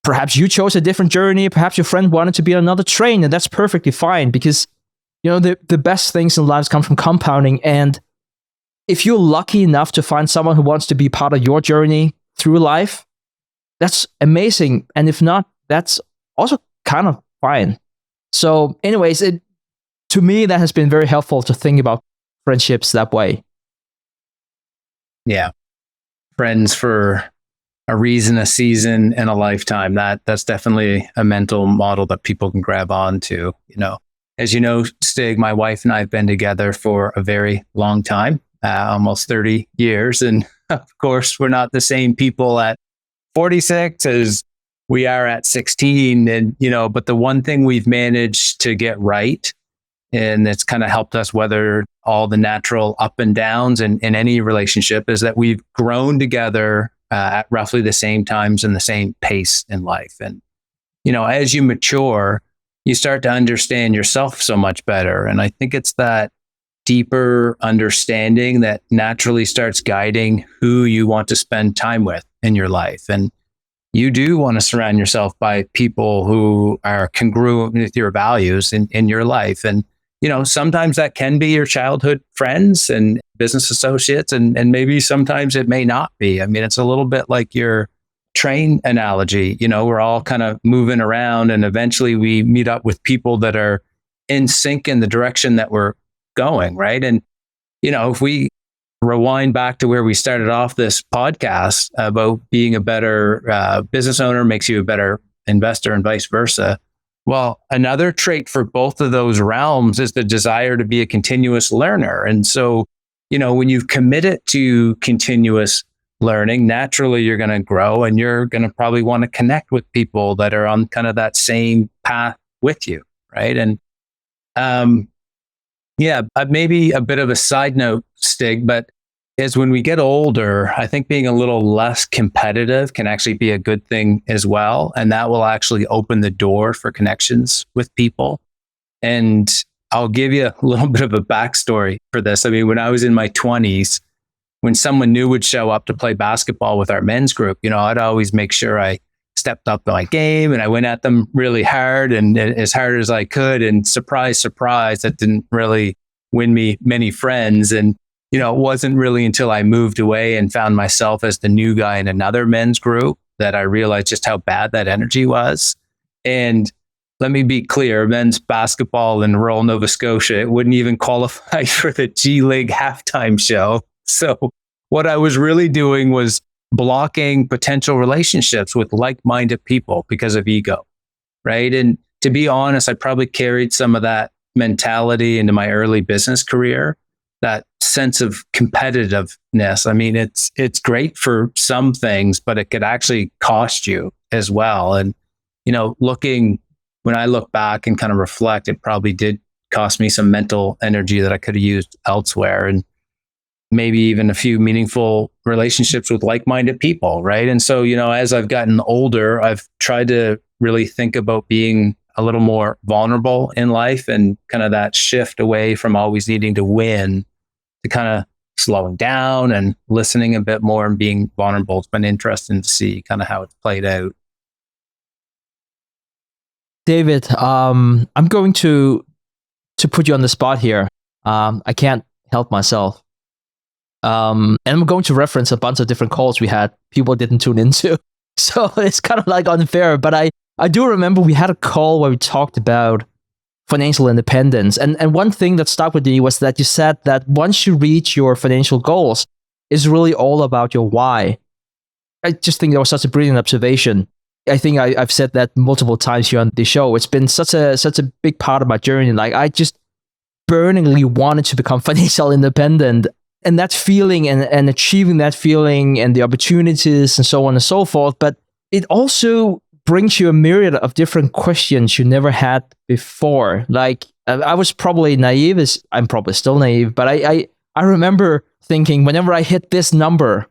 Perhaps you chose a different journey. Perhaps your friend wanted to be on another train, and that's perfectly fine because, the best things in life come from compounding. And if you're lucky enough to find someone who wants to be part of your journey through life, that's amazing. And if not, that's also kind of fine. So anyways, to me, that has been very helpful to think about friendships that way. Yeah. Friends for a reason, a season, and a lifetime. That's definitely a mental model that people can grab onto. As you know, Stig, my wife and I have been together for a very long time, almost 30 years. And of course, we're not the same people at 46 as we are at 16. And, but the one thing we've managed to get right, and it's kind of helped us weather all the natural up and downs in any relationship, is that we've grown together at roughly the same times and the same pace in life. And, as you mature, you start to understand yourself so much better. And I think it's that deeper understanding that naturally starts guiding who you want to spend time with in your life. And you do want to surround yourself by people who are congruent with your values in your life. And, sometimes that can be your childhood friends and business associates, and maybe sometimes it may not be. I mean, it's a little bit like your train analogy. We're all kind of moving around, and eventually we meet up with people that are in sync in the direction that we're going, right? And, if we rewind back to where we started off this podcast about being a better business owner makes you a better investor and vice versa. Well, another trait for both of those realms is the desire to be a continuous learner. And so, when you've committed to continuous learning, naturally you're going to grow, and you're going to probably want to connect with people that are on kind of that same path with you, right? And maybe a bit of a side note, Stig, but is when we get older, I think being a little less competitive can actually be a good thing as well. And that will actually open the door for connections with people. And I'll give you a little bit of a backstory for this. I mean, when I was in my 20s, when someone new would show up to play basketball with our men's group, I'd always make sure I stepped up my game and I went at them really hard and as hard as I could. And surprise, surprise, that didn't really win me many friends. And it wasn't really until I moved away and found myself as the new guy in another men's group that I realized just how bad that energy was. And let me be clear, men's basketball in rural Nova Scotia, it wouldn't even qualify for the G League halftime show. So what I was really doing was blocking potential relationships with like-minded people because of ego, right? And to be honest, I probably carried some of that mentality into my early business career. That sense of competitiveness. I mean, it's great for some things, but it could actually cost you as well. And, when I look back and kind of reflect, it probably did cost me some mental energy that I could have used elsewhere, and maybe even a few meaningful relationships with like-minded people, right? And so, as I've gotten older, I've tried to really think about being a little more vulnerable in life, and kind of that shift away from always needing to win to kind of slowing down and listening a bit more and being vulnerable. It's been interesting to see kind of how it's played out. David, I'm going to put you on the spot here. I can't help myself. And I'm going to reference a bunch of different calls we had people didn't tune into. So it's kind of like unfair, but I do remember we had a call where we talked about financial independence. And one thing that stuck with me was that you said that once you reach your financial goals, it's really all about your why. I just think that was such a brilliant observation. I think I've said that multiple times here on the show. It's been such a big part of my journey. Like, I just burningly wanted to become financial independent. And that feeling and achieving that feeling and the opportunities and so on and so forth. But it also brings you a myriad of different questions you never had before. Like, I was probably naive, I'm probably still naive, but I remember thinking, whenever I hit this number,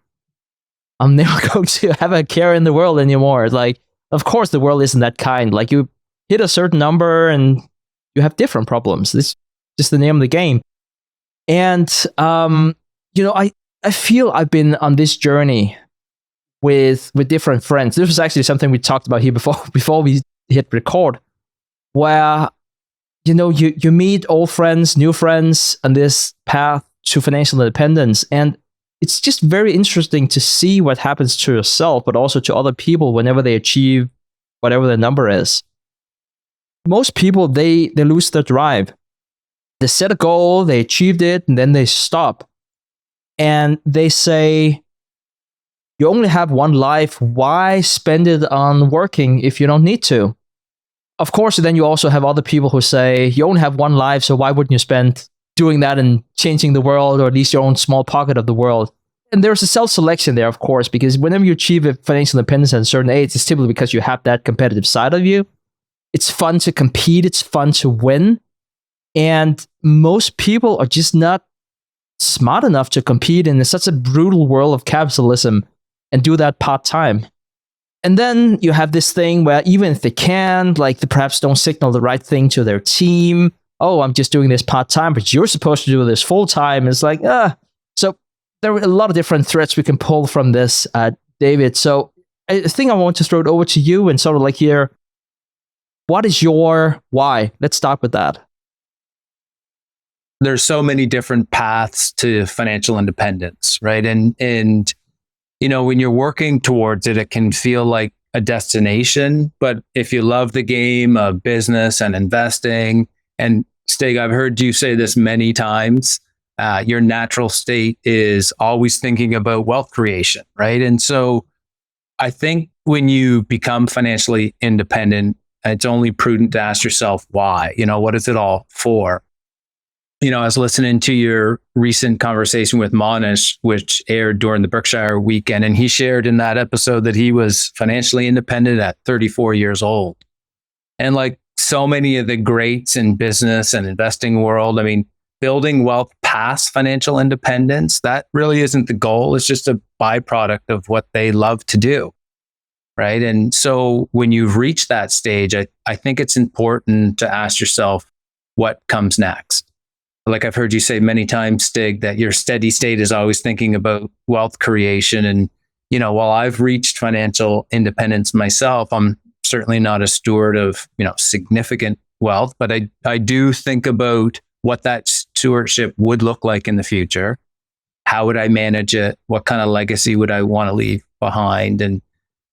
I'm never going to have a care in the world anymore. Like, of course, the world isn't that kind. Like, you hit a certain number and you have different problems. This is just the name of the game. And, I feel I've been on this journey with different friends. This was actually something we talked about here before we hit record, where, you meet old friends, new friends on this path to financial independence. And it's just very interesting to see what happens to yourself, but also to other people whenever they achieve whatever the number is. Most people, they lose their drive. They set a goal, they achieved it, and then they stop. And they say, you only have one life. Why spend it on working if you don't need to? Of course, then you also have other people who say, you only have one life, so why wouldn't you spend doing that and changing the world, or at least your own small pocket of the world? And there's a self-selection there, of course, because whenever you achieve a financial independence at a certain age, it's typically because you have that competitive side of you. It's fun to compete. It's fun to win. And most people are just not smart enough to compete in such a brutal world of capitalism and do that part-time. And then you have this thing where even if they can, like they perhaps don't signal the right thing to their team. Oh, I'm just doing this part-time, but you're supposed to do this full-time. It's like, So there are a lot of different threads we can pull from this, David. So I think I want to throw it over to you and sort of like here, what is your why? Let's start with that. There's so many different paths to financial independence, right? And you know, when you're working towards it, it can feel like a destination. But if you love the game of business and investing, and Stig, I've heard you say this many times, your natural state is always thinking about wealth creation, right? And so I think when you become financially independent, it's only prudent to ask yourself why. You know, what is it all for? You know, I was listening to your recent conversation with Monish, which aired during the Berkshire weekend, and he shared in that episode that he was financially independent at 34 years old. And like so many of the greats in business and investing world, I mean, building wealth past financial independence, that really isn't the goal. It's just a byproduct of what they love to do, right? And so when you've reached that stage, I think it's important to ask yourself what comes next. Like I've heard you say many times, Stig, that your steady state is always thinking about wealth creation. And, you know, while I've reached financial independence myself, I'm certainly not a steward of, you know, significant wealth, but I do think about what that stewardship would look like in the future. How would I manage it? What kind of legacy would I want to leave behind? And,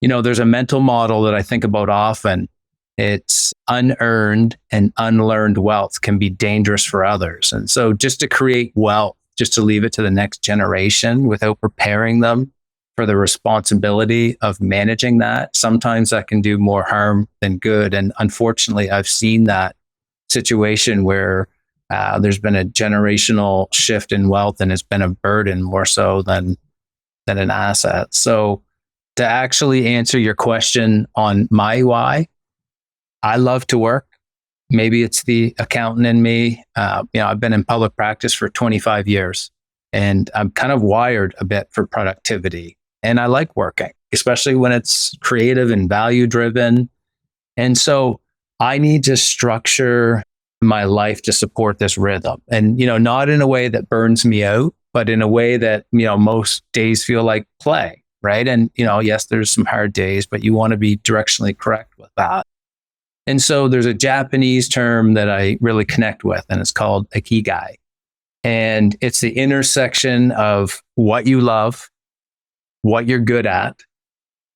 you know, there's a mental model that I think about often. It's unearned and unlearned wealth can be dangerous for others. And so just to create wealth, just to leave it to the next generation without preparing them for the responsibility of managing that, sometimes that can do more harm than good. And unfortunately, I've seen that situation where there's been a generational shift in wealth and it's been a burden more so than an asset. So to actually answer your question on my why, I love to work. Maybe it's the accountant in me. You know, I've been in public practice for 25 years and I'm kind of wired a bit for productivity. And I like working, especially when it's creative and value driven. And so I need to structure my life to support this rhythm. And, you know, not in a way that burns me out, but in a way that, you know, most days feel like play, right? And, you know, yes, there's some hard days, but you want to be directionally correct with that. And so there's a Japanese term that I really connect with, and it's called ikigai. And it's the intersection of what you love, what you're good at,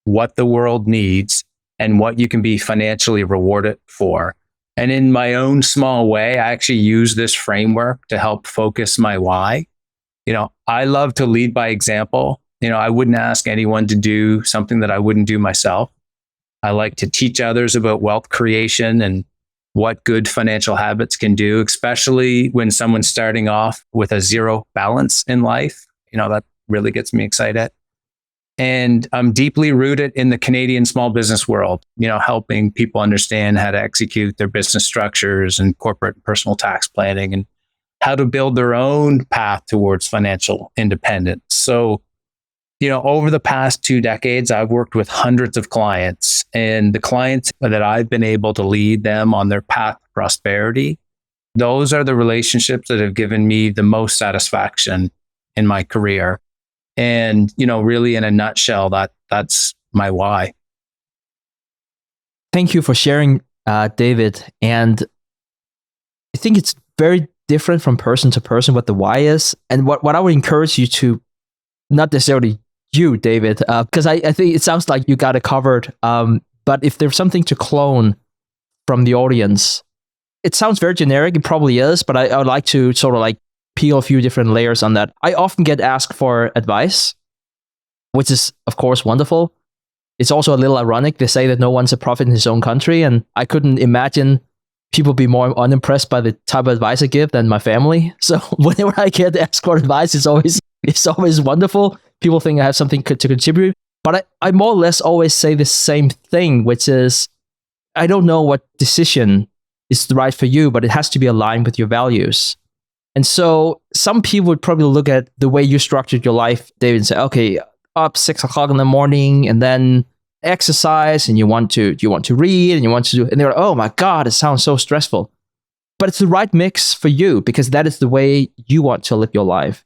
what the world needs, and what you can be financially rewarded for. And in my own small way, I actually use this framework to help focus my why. You know, I love to lead by example. You know, I wouldn't ask anyone to do something that I wouldn't do myself. I like to teach others about wealth creation and what good financial habits can do, especially when someone's starting off with a zero balance in life. You know, that really gets me excited. And I'm deeply rooted in the Canadian small business world, you know, helping people understand how to execute their business structures and corporate and personal tax planning and how to build their own path towards financial independence. So, you know, over the past 2 decades, I've worked with hundreds of clients, and the clients that I've been able to lead them on their path to prosperity, those are the relationships that have given me the most satisfaction in my career. And, you know, really in a nutshell, that's my why. Thank you for sharing, David. And I think it's very different from person to person what the why is. And what I would encourage you to, not necessarily you, David, because I think it sounds like you got it covered. But if there's something to clone from the audience, it sounds very generic. It probably is, but I would like to sort of like peel a few different layers on that. I often get asked for advice, which is, of course, wonderful. It's also a little ironic. They say that no one's a prophet in his own country, and I couldn't imagine people be more unimpressed by the type of advice I give than my family. So whenever I get asked for advice, it's always wonderful. People think I have something to contribute, but I more or less always say the same thing, which is, I don't know what decision is right for you, but it has to be aligned with your values. And so some people would probably look at the way you structured your life, David, and say, okay, up 6 o'clock in the morning and then exercise, and you want to read, and you want to do, and they're like, oh my God, it sounds so stressful. But it's the right mix for you because that is the way you want to live your life.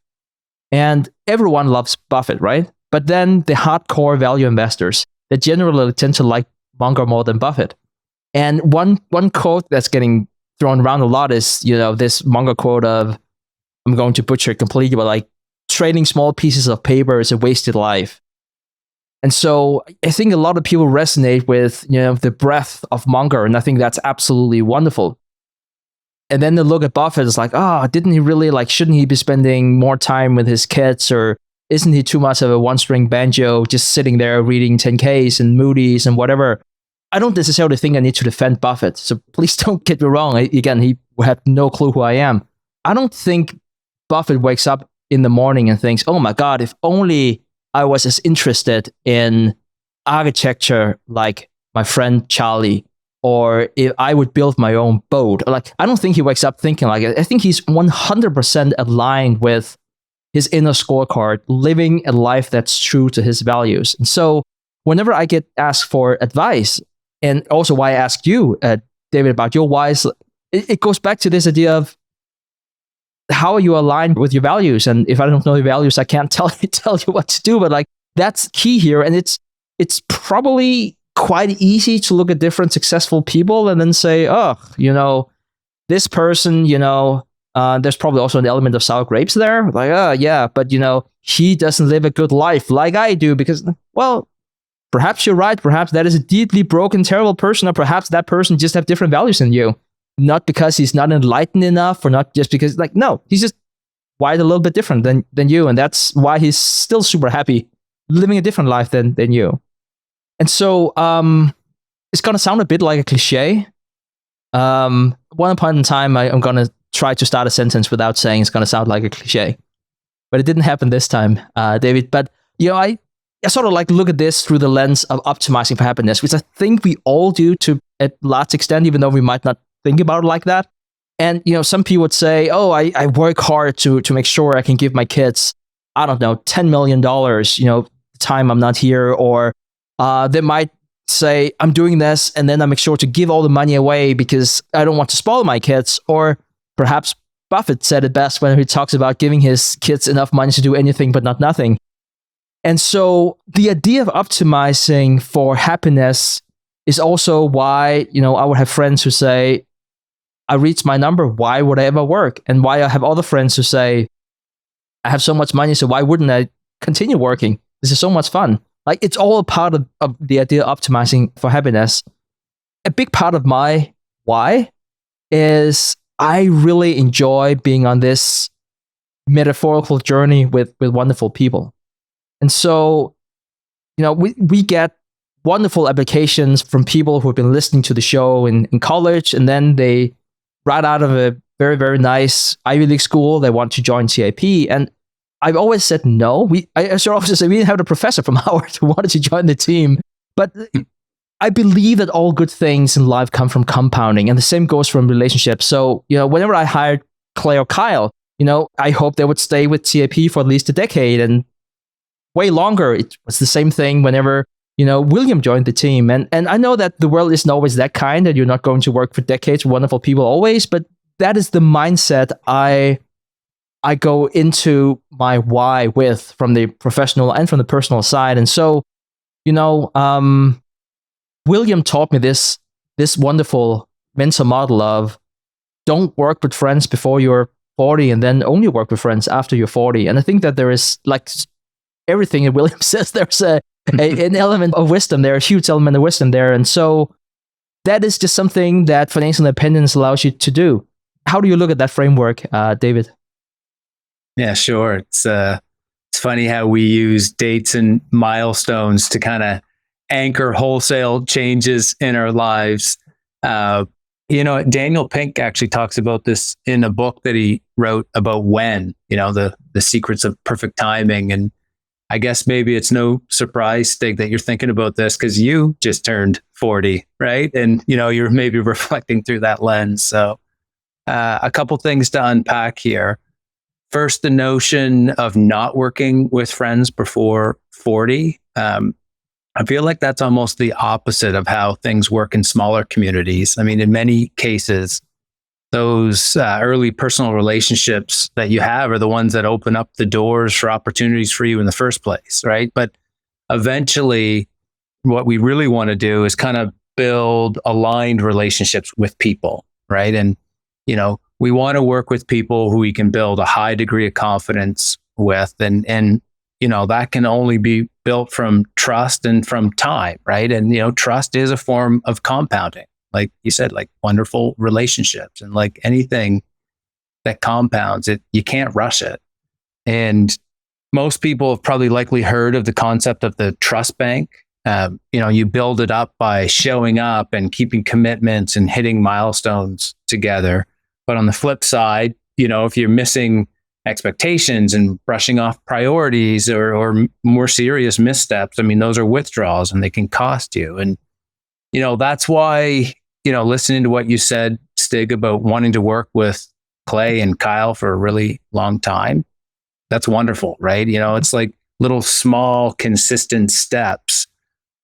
And everyone loves Buffett, right? But then the hardcore value investors, they generally tend to like Munger more than Buffett. And one quote that's getting thrown around a lot is, this Munger quote of, I'm going to butcher it completely, but like, trading small pieces of paper is a wasted life. And so I think a lot of people resonate with, the breadth of Munger, and I think that's absolutely wonderful. And then they look at Buffett, it's like, didn't he really, shouldn't he be spending more time with his kids, or isn't he too much of a one-string banjo just sitting there reading 10Ks and Moody's and whatever? I don't necessarily think I need to defend Buffett, so please don't get me wrong. Again, he had no clue who I am. I don't think Buffett wakes up in the morning and thinks, oh my God, if only I was as interested in architecture like my friend Charlie, or if I would build my own boat. I don't think he wakes up thinking like it. I think he's 100% aligned with his inner scorecard, living a life that's true to his values. And so whenever I get asked for advice, and also why I asked you, David, about your whys, it goes back to this idea of how are you aligned with your values? And if I don't know your values, I can't tell you what to do. But that's key here. And it's probably quite easy to look at different successful people and then say, this person, there's probably also an element of sour grapes there. Yeah, but he doesn't live a good life like I do because, well, perhaps you're right. Perhaps that is a deeply broken, terrible person, or perhaps that person just have different values than you. Not because he's not enlightened enough, or not just because, no, he's just wired a little bit different than you. And that's why he's still super happy living a different life than you. And so it's going to sound a bit like a cliche. One point in time, I'm going to try to start a sentence without saying it's going to sound like a cliche. But it didn't happen this time, David. But, I sort of look at this through the lens of optimizing for happiness, which I think we all do to a large extent, even though we might not think about it like that. And, some people would say, I work hard to make sure I can give my kids, I don't know, $10 million, the time I'm not here. Or they might say, I'm doing this, and then I make sure to give all the money away because I don't want to spoil my kids. Or perhaps Buffett said it best when he talks about giving his kids enough money to do anything but not nothing. And so the idea of optimizing for happiness is also why, I would have friends who say, I reached my number, why would I ever work? And why I have other friends who say, I have so much money, so why wouldn't I continue working? This is so much fun. It's all a part of the idea of optimizing for happiness. A big part of my why is I really enjoy being on this metaphorical journey with wonderful people. And so, we get wonderful applications from people who have been listening to the show in college, and then they, right out of a very, very nice Ivy League school, they want to join TIP. And I've always said no. I should also say we didn't have a professor from Howard who wanted to join the team. But I believe that all good things in life come from compounding, and the same goes from relationships. So, whenever I hired Claire or Kyle, I hope they would stay with TIP for at least a decade and way longer. It was the same thing whenever, William joined the team. And I know that the world isn't always that kind, and you're not going to work for decades with wonderful people always, but that is the mindset I go into my why with, from the professional and from the personal side. And so, William taught me this wonderful mental model of don't work with friends before you're 40 and then only work with friends after you're 40. And I think that there is, like everything that William says, there's an element of wisdom there, a huge element of wisdom there. And so that is just something that financial independence allows you to do. How do you look at that framework, David? Yeah, sure. It's funny how we use dates and milestones to kind of anchor wholesale changes in our lives. Daniel Pink actually talks about this in a book that he wrote about when, the secrets of perfect timing. And I guess maybe it's no surprise, Stig, that you're thinking about this because you just turned 40, right? And, you're maybe reflecting through that lens. So a couple things to unpack here. First, the notion of not working with friends before 40. I feel like that's almost the opposite of how things work in smaller communities. I mean, in many cases, those early personal relationships that you have are the ones that open up the doors for opportunities for you in the first place, right? But eventually, what we really want to do is kind of build aligned relationships with people, right? And, we want to work with people who we can build a high degree of confidence with. And that can only be built from trust and from time, right? And, trust is a form of compounding. Like you said, like wonderful relationships and like anything that compounds it, you can't rush it. And most people have probably likely heard of the concept of the trust bank. You build it up by showing up and keeping commitments and hitting milestones together. But on the flip side, if you're missing expectations and brushing off priorities or more serious missteps, I mean, those are withdrawals and they can cost you. And, that's why, listening to what you said, Stig, about wanting to work with Clay and Kyle for a really long time, that's wonderful, right? It's like little small, consistent steps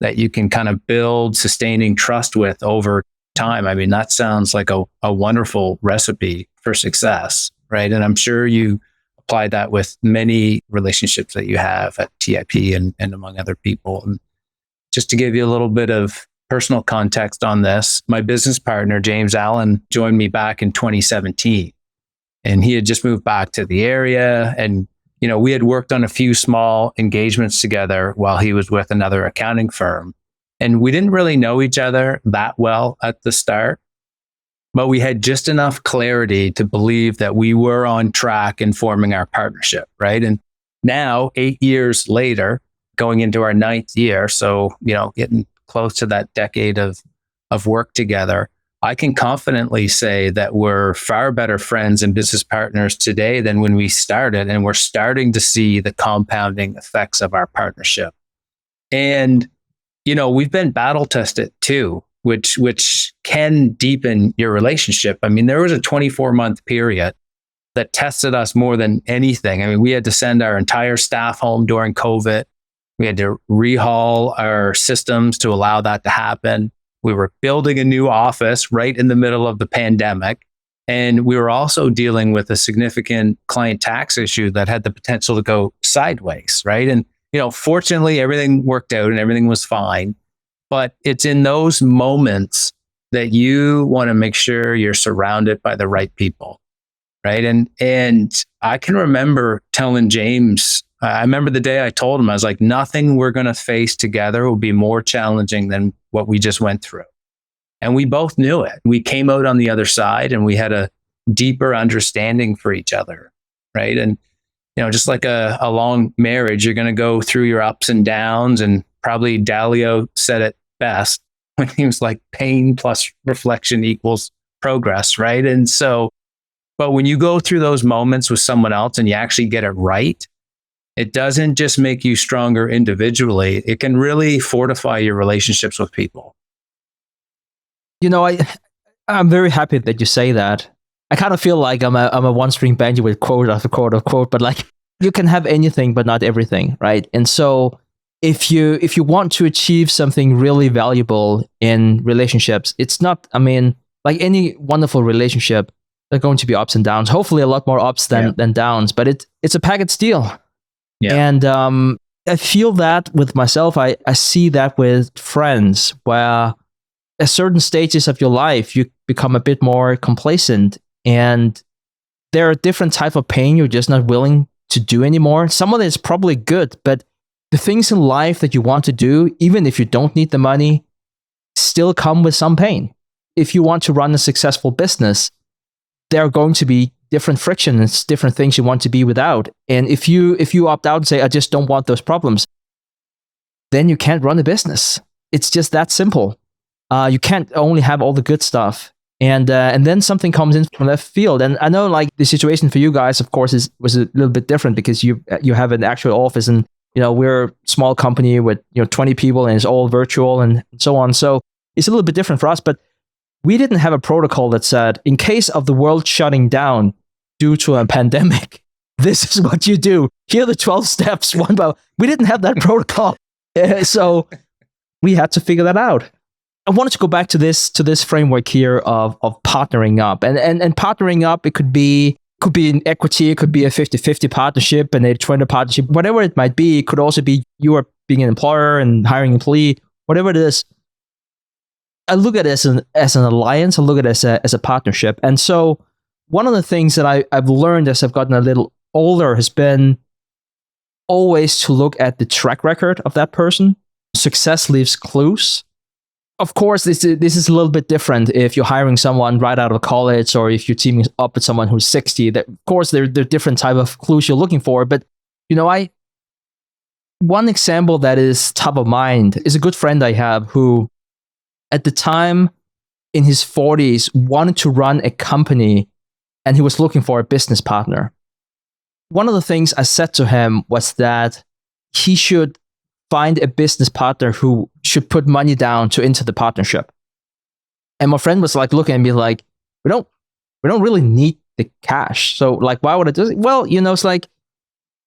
that you can kind of build sustaining trust with over time. I mean, that sounds like a wonderful recipe for success, right? And I'm sure you apply that with many relationships that you have at TIP and among other people. And just to give you a little bit of personal context on this, my business partner, James Allen, joined me back in 2017. And he had just moved back to the area. And, we had worked on a few small engagements together while he was with another accounting firm. And we didn't really know each other that well at the start, but we had just enough clarity to believe that we were on track in forming our partnership, right? And now, 8 years later, going into our 9th year, so, getting close to that decade of work together, I can confidently say that we're far better friends and business partners today than when we started, and we're starting to see the compounding effects of our partnership. And we've been battle tested too, which can deepen your relationship. I mean, there was a 24-month period that tested us more than anything. I mean, we had to send our entire staff home during COVID. We had to rehaul our systems to allow that to happen. We were building a new office right in the middle of the pandemic. And we were also dealing with a significant client tax issue that had the potential to go sideways, right? And fortunately, everything worked out and everything was fine. But it's in those moments that you want to make sure you're surrounded by the right people, right? And I can remember telling James, I remember the day I told him, I was like, nothing we're going to face together will be more challenging than what we just went through. And we both knew it. We came out on the other side and we had a deeper understanding for each other, right? And just like a long marriage, you're going to go through your ups and downs. And probably Dalio said it best when he was like, pain plus reflection equals progress, right? And so, but when you go through those moments with someone else and you actually get it right, it doesn't just make you stronger individually. It can really fortify your relationships with people. I'm very happy that you say that. I kind of feel like I'm a one-string banjo with quote after quote of quote, but like you can have anything, but not everything, right? And so if you want to achieve something really valuable in relationships, it's not, like any wonderful relationship, there are going to be ups and downs. Hopefully a lot more ups than downs, but it's a package deal. Yeah. And I feel that with myself. I see that with friends where at certain stages of your life, you become a bit more complacent and there are different types of pain you're just not willing to do anymore. Some of it is probably good, but the things in life that you want to do, even if you don't need the money, still come with some pain. If you want to run a successful business, there are going to be different frictions, different things you want to be without. And if you opt out and say, I just don't want those problems, then you can't run a business. It's just that simple. You can't only have all the good stuff. And then something comes in from left field. And I know like the situation for you guys, of course, was a little bit different because you have an actual office, and we're a small company with 20 people, and it's all virtual and so on. So it's a little bit different for us, but we didn't have a protocol that said, in case of the world shutting down due to a pandemic, this is what you do. Here are the 12 steps, one by one. We didn't have that protocol. So we had to figure that out. I wanted to go back to this framework here of partnering up. And partnering up, it could be in equity, it could be a 50-50 partnership, an 80-20 partnership, whatever it might be. It could also be you are being an employer and hiring an employee, whatever it is. I look at it as an alliance. I look at it as a partnership. And so one of the things that I've learned as I've gotten a little older has been always to look at the track record of that person. Success leaves clues. Of course, this is a little bit different if you're hiring someone right out of college, or if you're teaming up with someone who's 60. That, of course, there are different type of clues you're looking for. But one example that is top of mind is a good friend I have who, at the time in his 40s, wanted to run a company, and he was looking for a business partner. One of the things I said to him was that he should find a business partner who should put money down into the partnership. And my friend was like looking at me like, we don't really need the cash. So like, why would I do it? Well, it's like,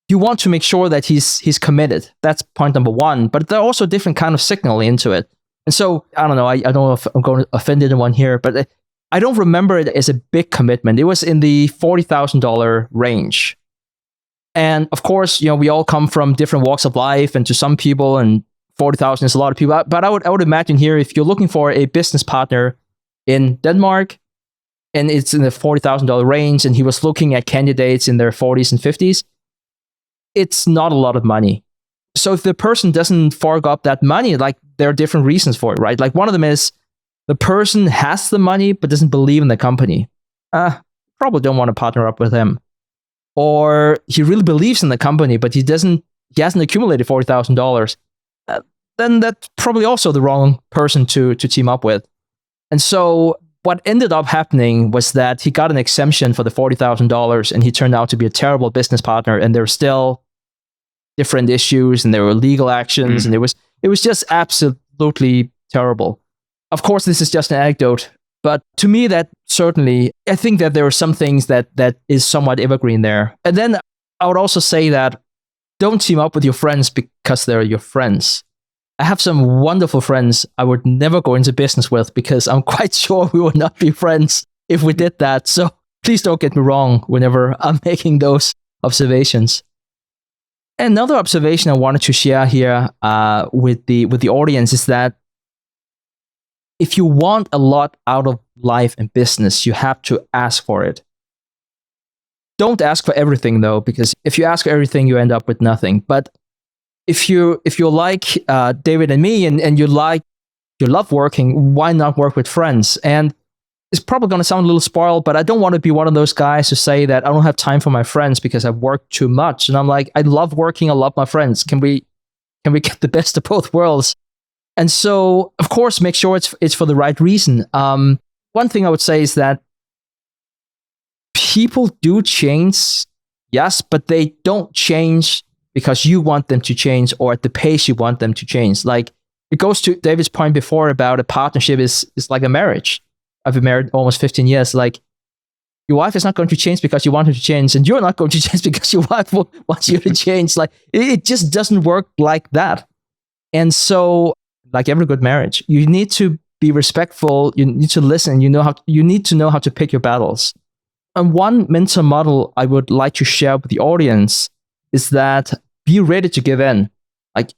you want to make sure that he's committed. That's point number one. But there are also different kind of signal into it. And so, I don't know, I don't know if I'm going to offend anyone here, but I don't remember it as a big commitment. It was in the $40,000 range. And of course, we all come from different walks of life, and to some people, and 40,000 is a lot of people. But I would imagine here, if you're looking for a business partner in Denmark, and it's in the $40,000 range, and he was looking at candidates in their 40s and 50s, it's not a lot of money. So if the person doesn't fork up that money, like there are different reasons for it, right? Like one of them is the person has the money but doesn't believe in the company. Probably don't want to partner up with him. Or he really believes in the company, but he hasn't accumulated $40,000. Then that's probably also the wrong person to team up with. And so what ended up happening was that he got an exemption for the $40,000, and he turned out to be a terrible business partner. And there were still different issues, and there were legal actions, and it was just absolutely terrible. Of course, this is just an anecdote, but to me, that certainly, I think that there are some things that is somewhat evergreen there. And then I would also say that don't team up with your friends because they're your friends. I have some wonderful friends I would never go into business with because I'm quite sure we would not be friends if we did that. So please don't get me wrong whenever I'm making those observations. Another observation I wanted to share here with the audience is that if you want a lot out of life and business, you have to ask for it. Don't ask for everything though, because if you ask for everything, you end up with nothing. But if you're like David and me, and you love working, why not work with friends? And it's probably going to sound a little spoiled, but I don't want to be one of those guys who say that I don't have time for my friends because I've worked too much. And I'm like, I love working, I love my friends. Can we get the best of both worlds? And so, of course, make sure it's for the right reason. One thing I would say is that people do change, yes, but they don't change because you want them to change or at the pace you want them to change. Like, it goes to David's point before about a partnership is like a marriage. I've been married almost 15 years. Like, your wife is not going to change because you want her to change, and you're not going to change because your wife wants you to change. Like, it just doesn't work like that. And so, like every good marriage, you need to be respectful. You need to listen. You need to know how to pick your battles. And one mental model I would like to share with the audience is that be ready to give in. Like,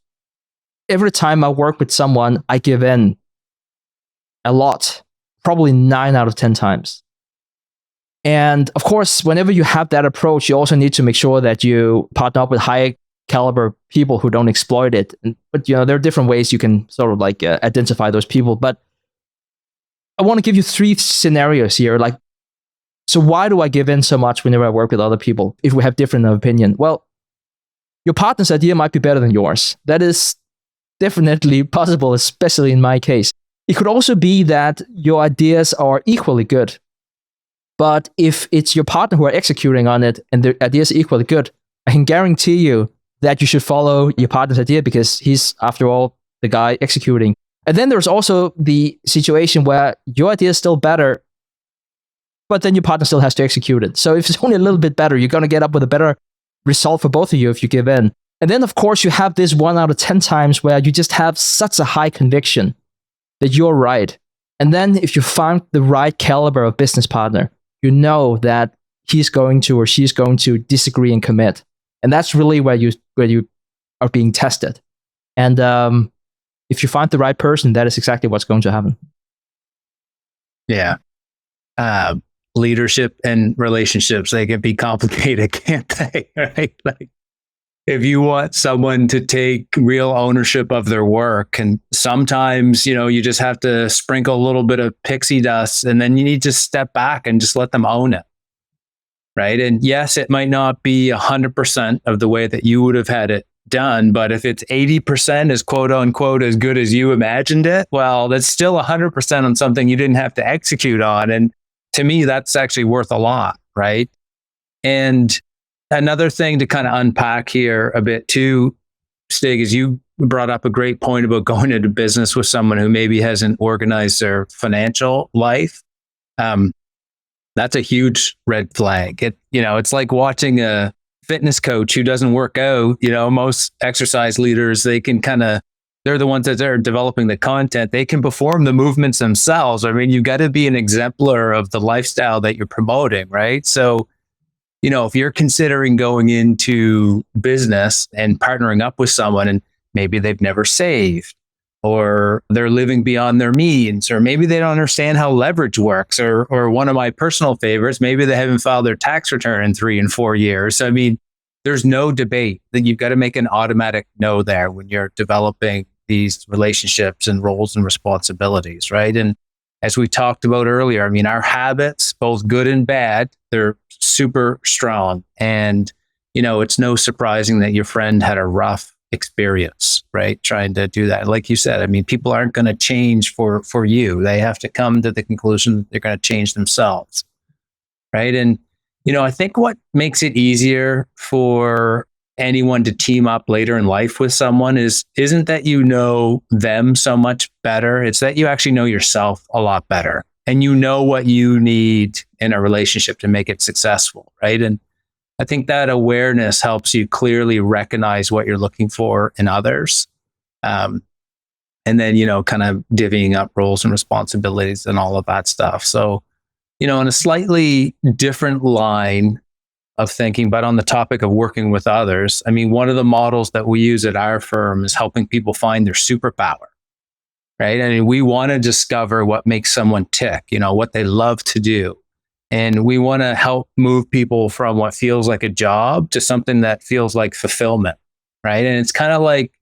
every time I work with someone, I give in a lot, probably 9 out of 10 times. And of course, whenever you have that approach, you also need to make sure that you partner up with high caliber people who don't exploit it. But there are different ways you can sort of like identify those people. But I want to give you 3 scenarios here. Like, so why do I give in so much whenever I work with other people if we have different opinion? Well, your partner's idea might be better than yours. That is definitely possible, especially in my case. It could also be that your ideas are equally good. But if it's your partner who are executing on it and the idea is equally good, I can guarantee you that you should follow your partner's idea because he's, after all, the guy executing. And then there's also the situation where your idea is still better, but then your partner still has to execute it. So if it's only a little bit better, you're going to get up with a better result for both of you if you give in. And then, of course, you have this 1 out of 10 times where you just have such a high conviction that you're right. And then if you find the right caliber of business partner, you know that he's going to or she's going to disagree and commit. And that's really where you are being tested. And if you find the right person, that is exactly what's going to happen. Yeah. Leadership and relationships, they can be complicated, can't they? Right? Like, if you want someone to take real ownership of their work, and sometimes, you just have to sprinkle a little bit of pixie dust, and then you need to step back and just let them own it. Right. And yes, it might not be 100% of the way that you would have had it done, but if it's 80% is quote unquote as good as you imagined it, well, that's still 100% on something you didn't have to execute on. And to me, that's actually worth a lot. Right. And another thing to kind of unpack here a bit too, Stig, is you brought up a great point about going into business with someone who maybe hasn't organized their financial life. That's a huge red flag. It's like watching a fitness coach who doesn't work out. Most exercise leaders, they're the ones that are developing the content. They can perform the movements themselves. I mean, you got to be an exemplar of the lifestyle that you're promoting, right? So, if you're considering going into business and partnering up with someone and maybe they've never saved, or they're living beyond their means, or maybe they don't understand how leverage works, or one of my personal favorites, maybe they haven't filed their tax return in 3 and 4 years. I mean, there's no debate that you've got to make an automatic no there when you're developing these relationships and roles and responsibilities, right? And as we talked about earlier, I mean, our habits, both good and bad, they're super strong. And, it's no surprising that your friend had a rough experience, right? Trying to do that. Like you said, I mean, people aren't going to change for you. They have to come to the conclusion that they're going to change themselves, right? And, I think what makes it easier for anyone to team up later in life with someone isn't that you know them so much better. It's that you actually know yourself a lot better, and you know what you need in a relationship to make it successful, right? And I think that awareness helps you clearly recognize what you're looking for in others. And then, kind of divvying up roles and responsibilities and all of that stuff. So, in a slightly different line of thinking, but on the topic of working with others, I mean, one of the models that we use at our firm is helping people find their superpower, right? I mean, we want to discover what makes someone tick, what they love to do. And we want to help move people from what feels like a job to something that feels like fulfillment, right? And it's kind of like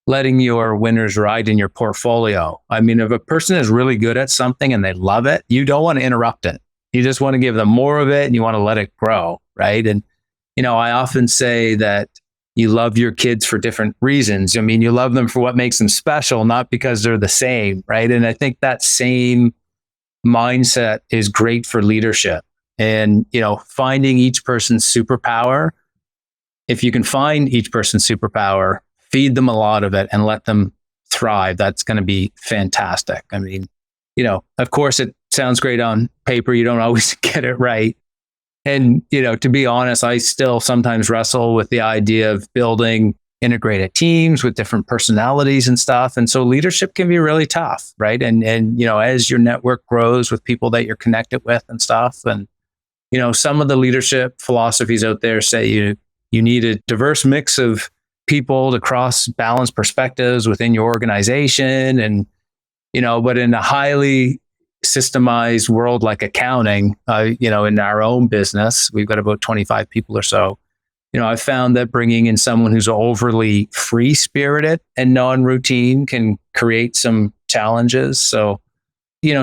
letting your winners ride in your portfolio. I mean, if a person is really good at something and they love it, you don't want to interrupt it. You just want to give them more of it and you want to let it grow, right? And, I often say that you love your kids for different reasons. I mean, you love them for what makes them special, not because they're the same, right? And I think that same mindset is great for leadership. And, finding each person's superpower, if you can find each person's superpower, feed them a lot of it and let them thrive, that's going to be fantastic. I mean, of course, it sounds great on paper. You don't always get it right. And, to be honest, I still sometimes wrestle with the idea of building integrated teams with different personalities and stuff. And so leadership can be really tough, right? And as your network grows with people that you're connected with and stuff, and, some of the leadership philosophies out there say you need a diverse mix of people to cross balance perspectives within your organization. And, but in a highly systemized world like accounting, in our own business, we've got about 25 people or so. I've found that bringing in someone who's overly free-spirited and non-routine can create some challenges. So,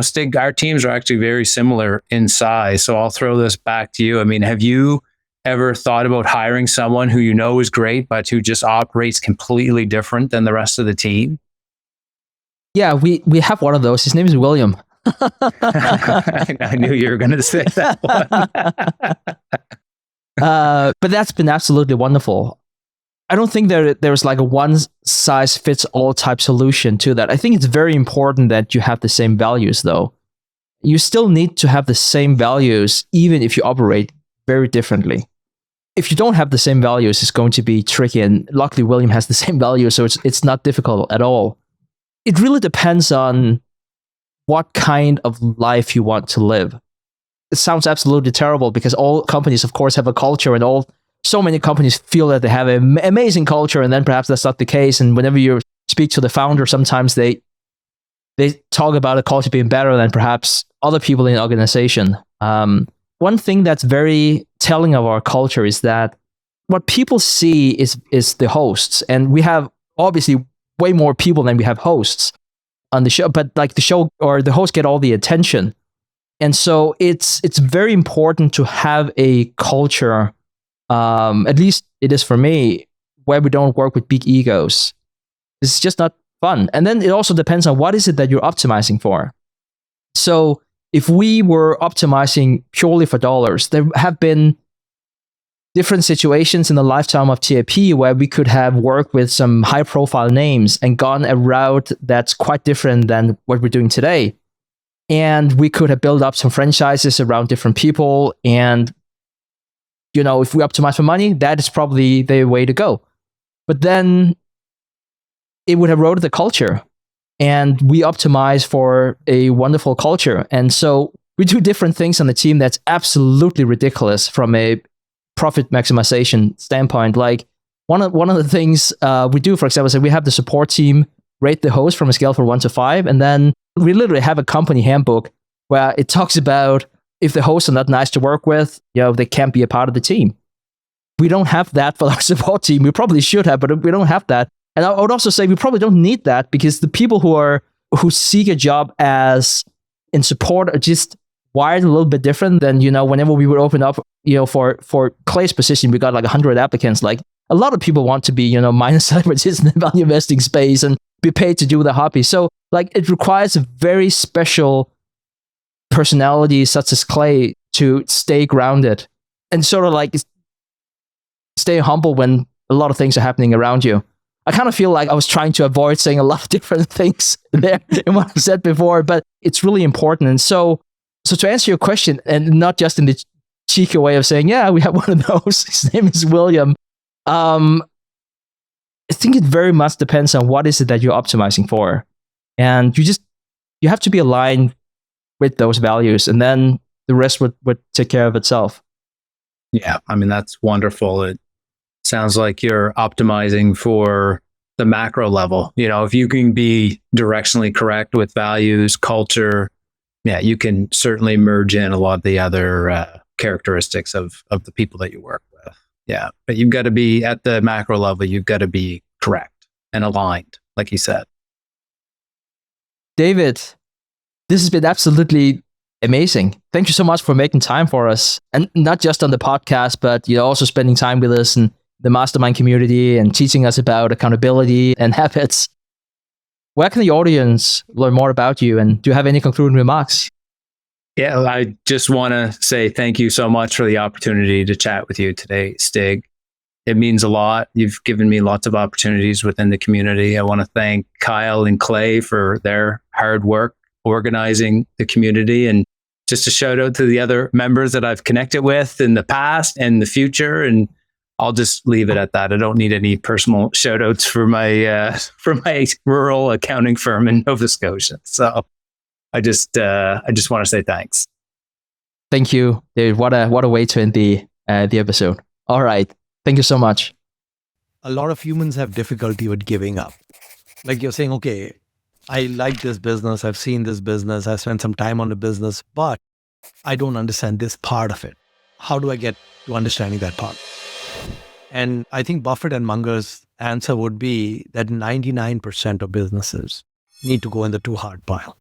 Stig, our teams are actually very similar in size. So I'll throw this back to you. I mean, have you ever thought about hiring someone who is great, but who just operates completely different than the rest of the team? Yeah, we have one of those. His name is William. I knew you were going to say that one. But that's been absolutely wonderful. I don't think there's like a one size fits all type solution to that. I think it's very important that you have the same values, though. You still need to have the same values, even if you operate very differently. If you don't have the same values, it's going to be tricky. And luckily, William has the same values, so it's not difficult at all. It really depends on what kind of life you want to live. It sounds absolutely terrible because all companies, of course, have a culture, and so many companies feel that they have an amazing culture, and then perhaps that's not the case. And whenever you speak to the founder, sometimes they talk about a culture being better than perhaps other people in the organization. One thing that's very telling of our culture is that what people see is the hosts, and we have obviously way more people than we have hosts on the show, but like the show or the hosts get all the attention. And so it's very important to have a culture, at least it is for me, where we don't work with big egos. It's just not fun. And then it also depends on what is it that you're optimizing for. So if we were optimizing purely for dollars, there have been different situations in the lifetime of TIP where we could have worked with some high profile names and gone a route that's quite different than what we're doing today. And we could have built up some franchises around different people. And, if we optimize for money, that is probably the way to go. But then it would have eroded the culture. And we optimize for a wonderful culture. And so we do different things on the team that's absolutely ridiculous from a profit maximization standpoint. Like one of the things we do, for example, is that we have the support team rate the host from a scale from 1 to 5. And then we literally have a company handbook where it talks about if the hosts are not nice to work with, they can't be a part of the team. We don't have that for our support team. We probably should have, but we don't have that. And I would also say we probably don't need that because the people who seek a job as in support are just wired a little bit different than, whenever we would open up, for Clay's position, we got like 100 applicants. Like a lot of people want to be, minor celebrities in the value investing space and be paid to do the hobby. So like it requires a very special personality such as Clay to stay grounded and sort of like stay humble when a lot of things are happening around you. I kind of feel like I was trying to avoid saying a lot of different things there in what I said before, but it's really important. And so to answer your question, and not just in the cheeky way of saying, yeah, we have one of those, his name is William. I think it very much depends on what is it that you're optimizing for. And you have to be aligned with those values, and then the rest would take care of itself. Yeah, I mean, that's wonderful. It sounds like you're optimizing for the macro level. If you can be directionally correct with values, culture, yeah, you can certainly merge in a lot of the other characteristics of the people that you work with. Yeah, but you've got to be at the macro level, you've got to be correct and aligned, like you said. David, this has been absolutely amazing. Thank you so much for making time for us, and not just on the podcast, but also spending time with us in the mastermind community and teaching us about accountability and habits. Where can the audience learn more about you, and do you have any concluding remarks? Yeah, I just want to say thank you so much for the opportunity to chat with you today, Stig. It means a lot. You've given me lots of opportunities within the community. I want to thank Kyle and Clay for their hard work organizing the community, and just a shout out to the other members that I've connected with in the past and the future. And I'll just leave it at that. I don't need any personal shout outs for my rural accounting firm in Nova Scotia. So I just want to say thanks. Thank you, David. What a way to end the episode. All right. Thank you so much. A lot of humans have difficulty with giving up. Like you're saying, okay, I like this business. I've seen this business. I've spent some time on the business, but I don't understand this part of it. How do I get to understanding that part? And I think Buffett and Munger's answer would be that 99% of businesses need to go in the too hard pile.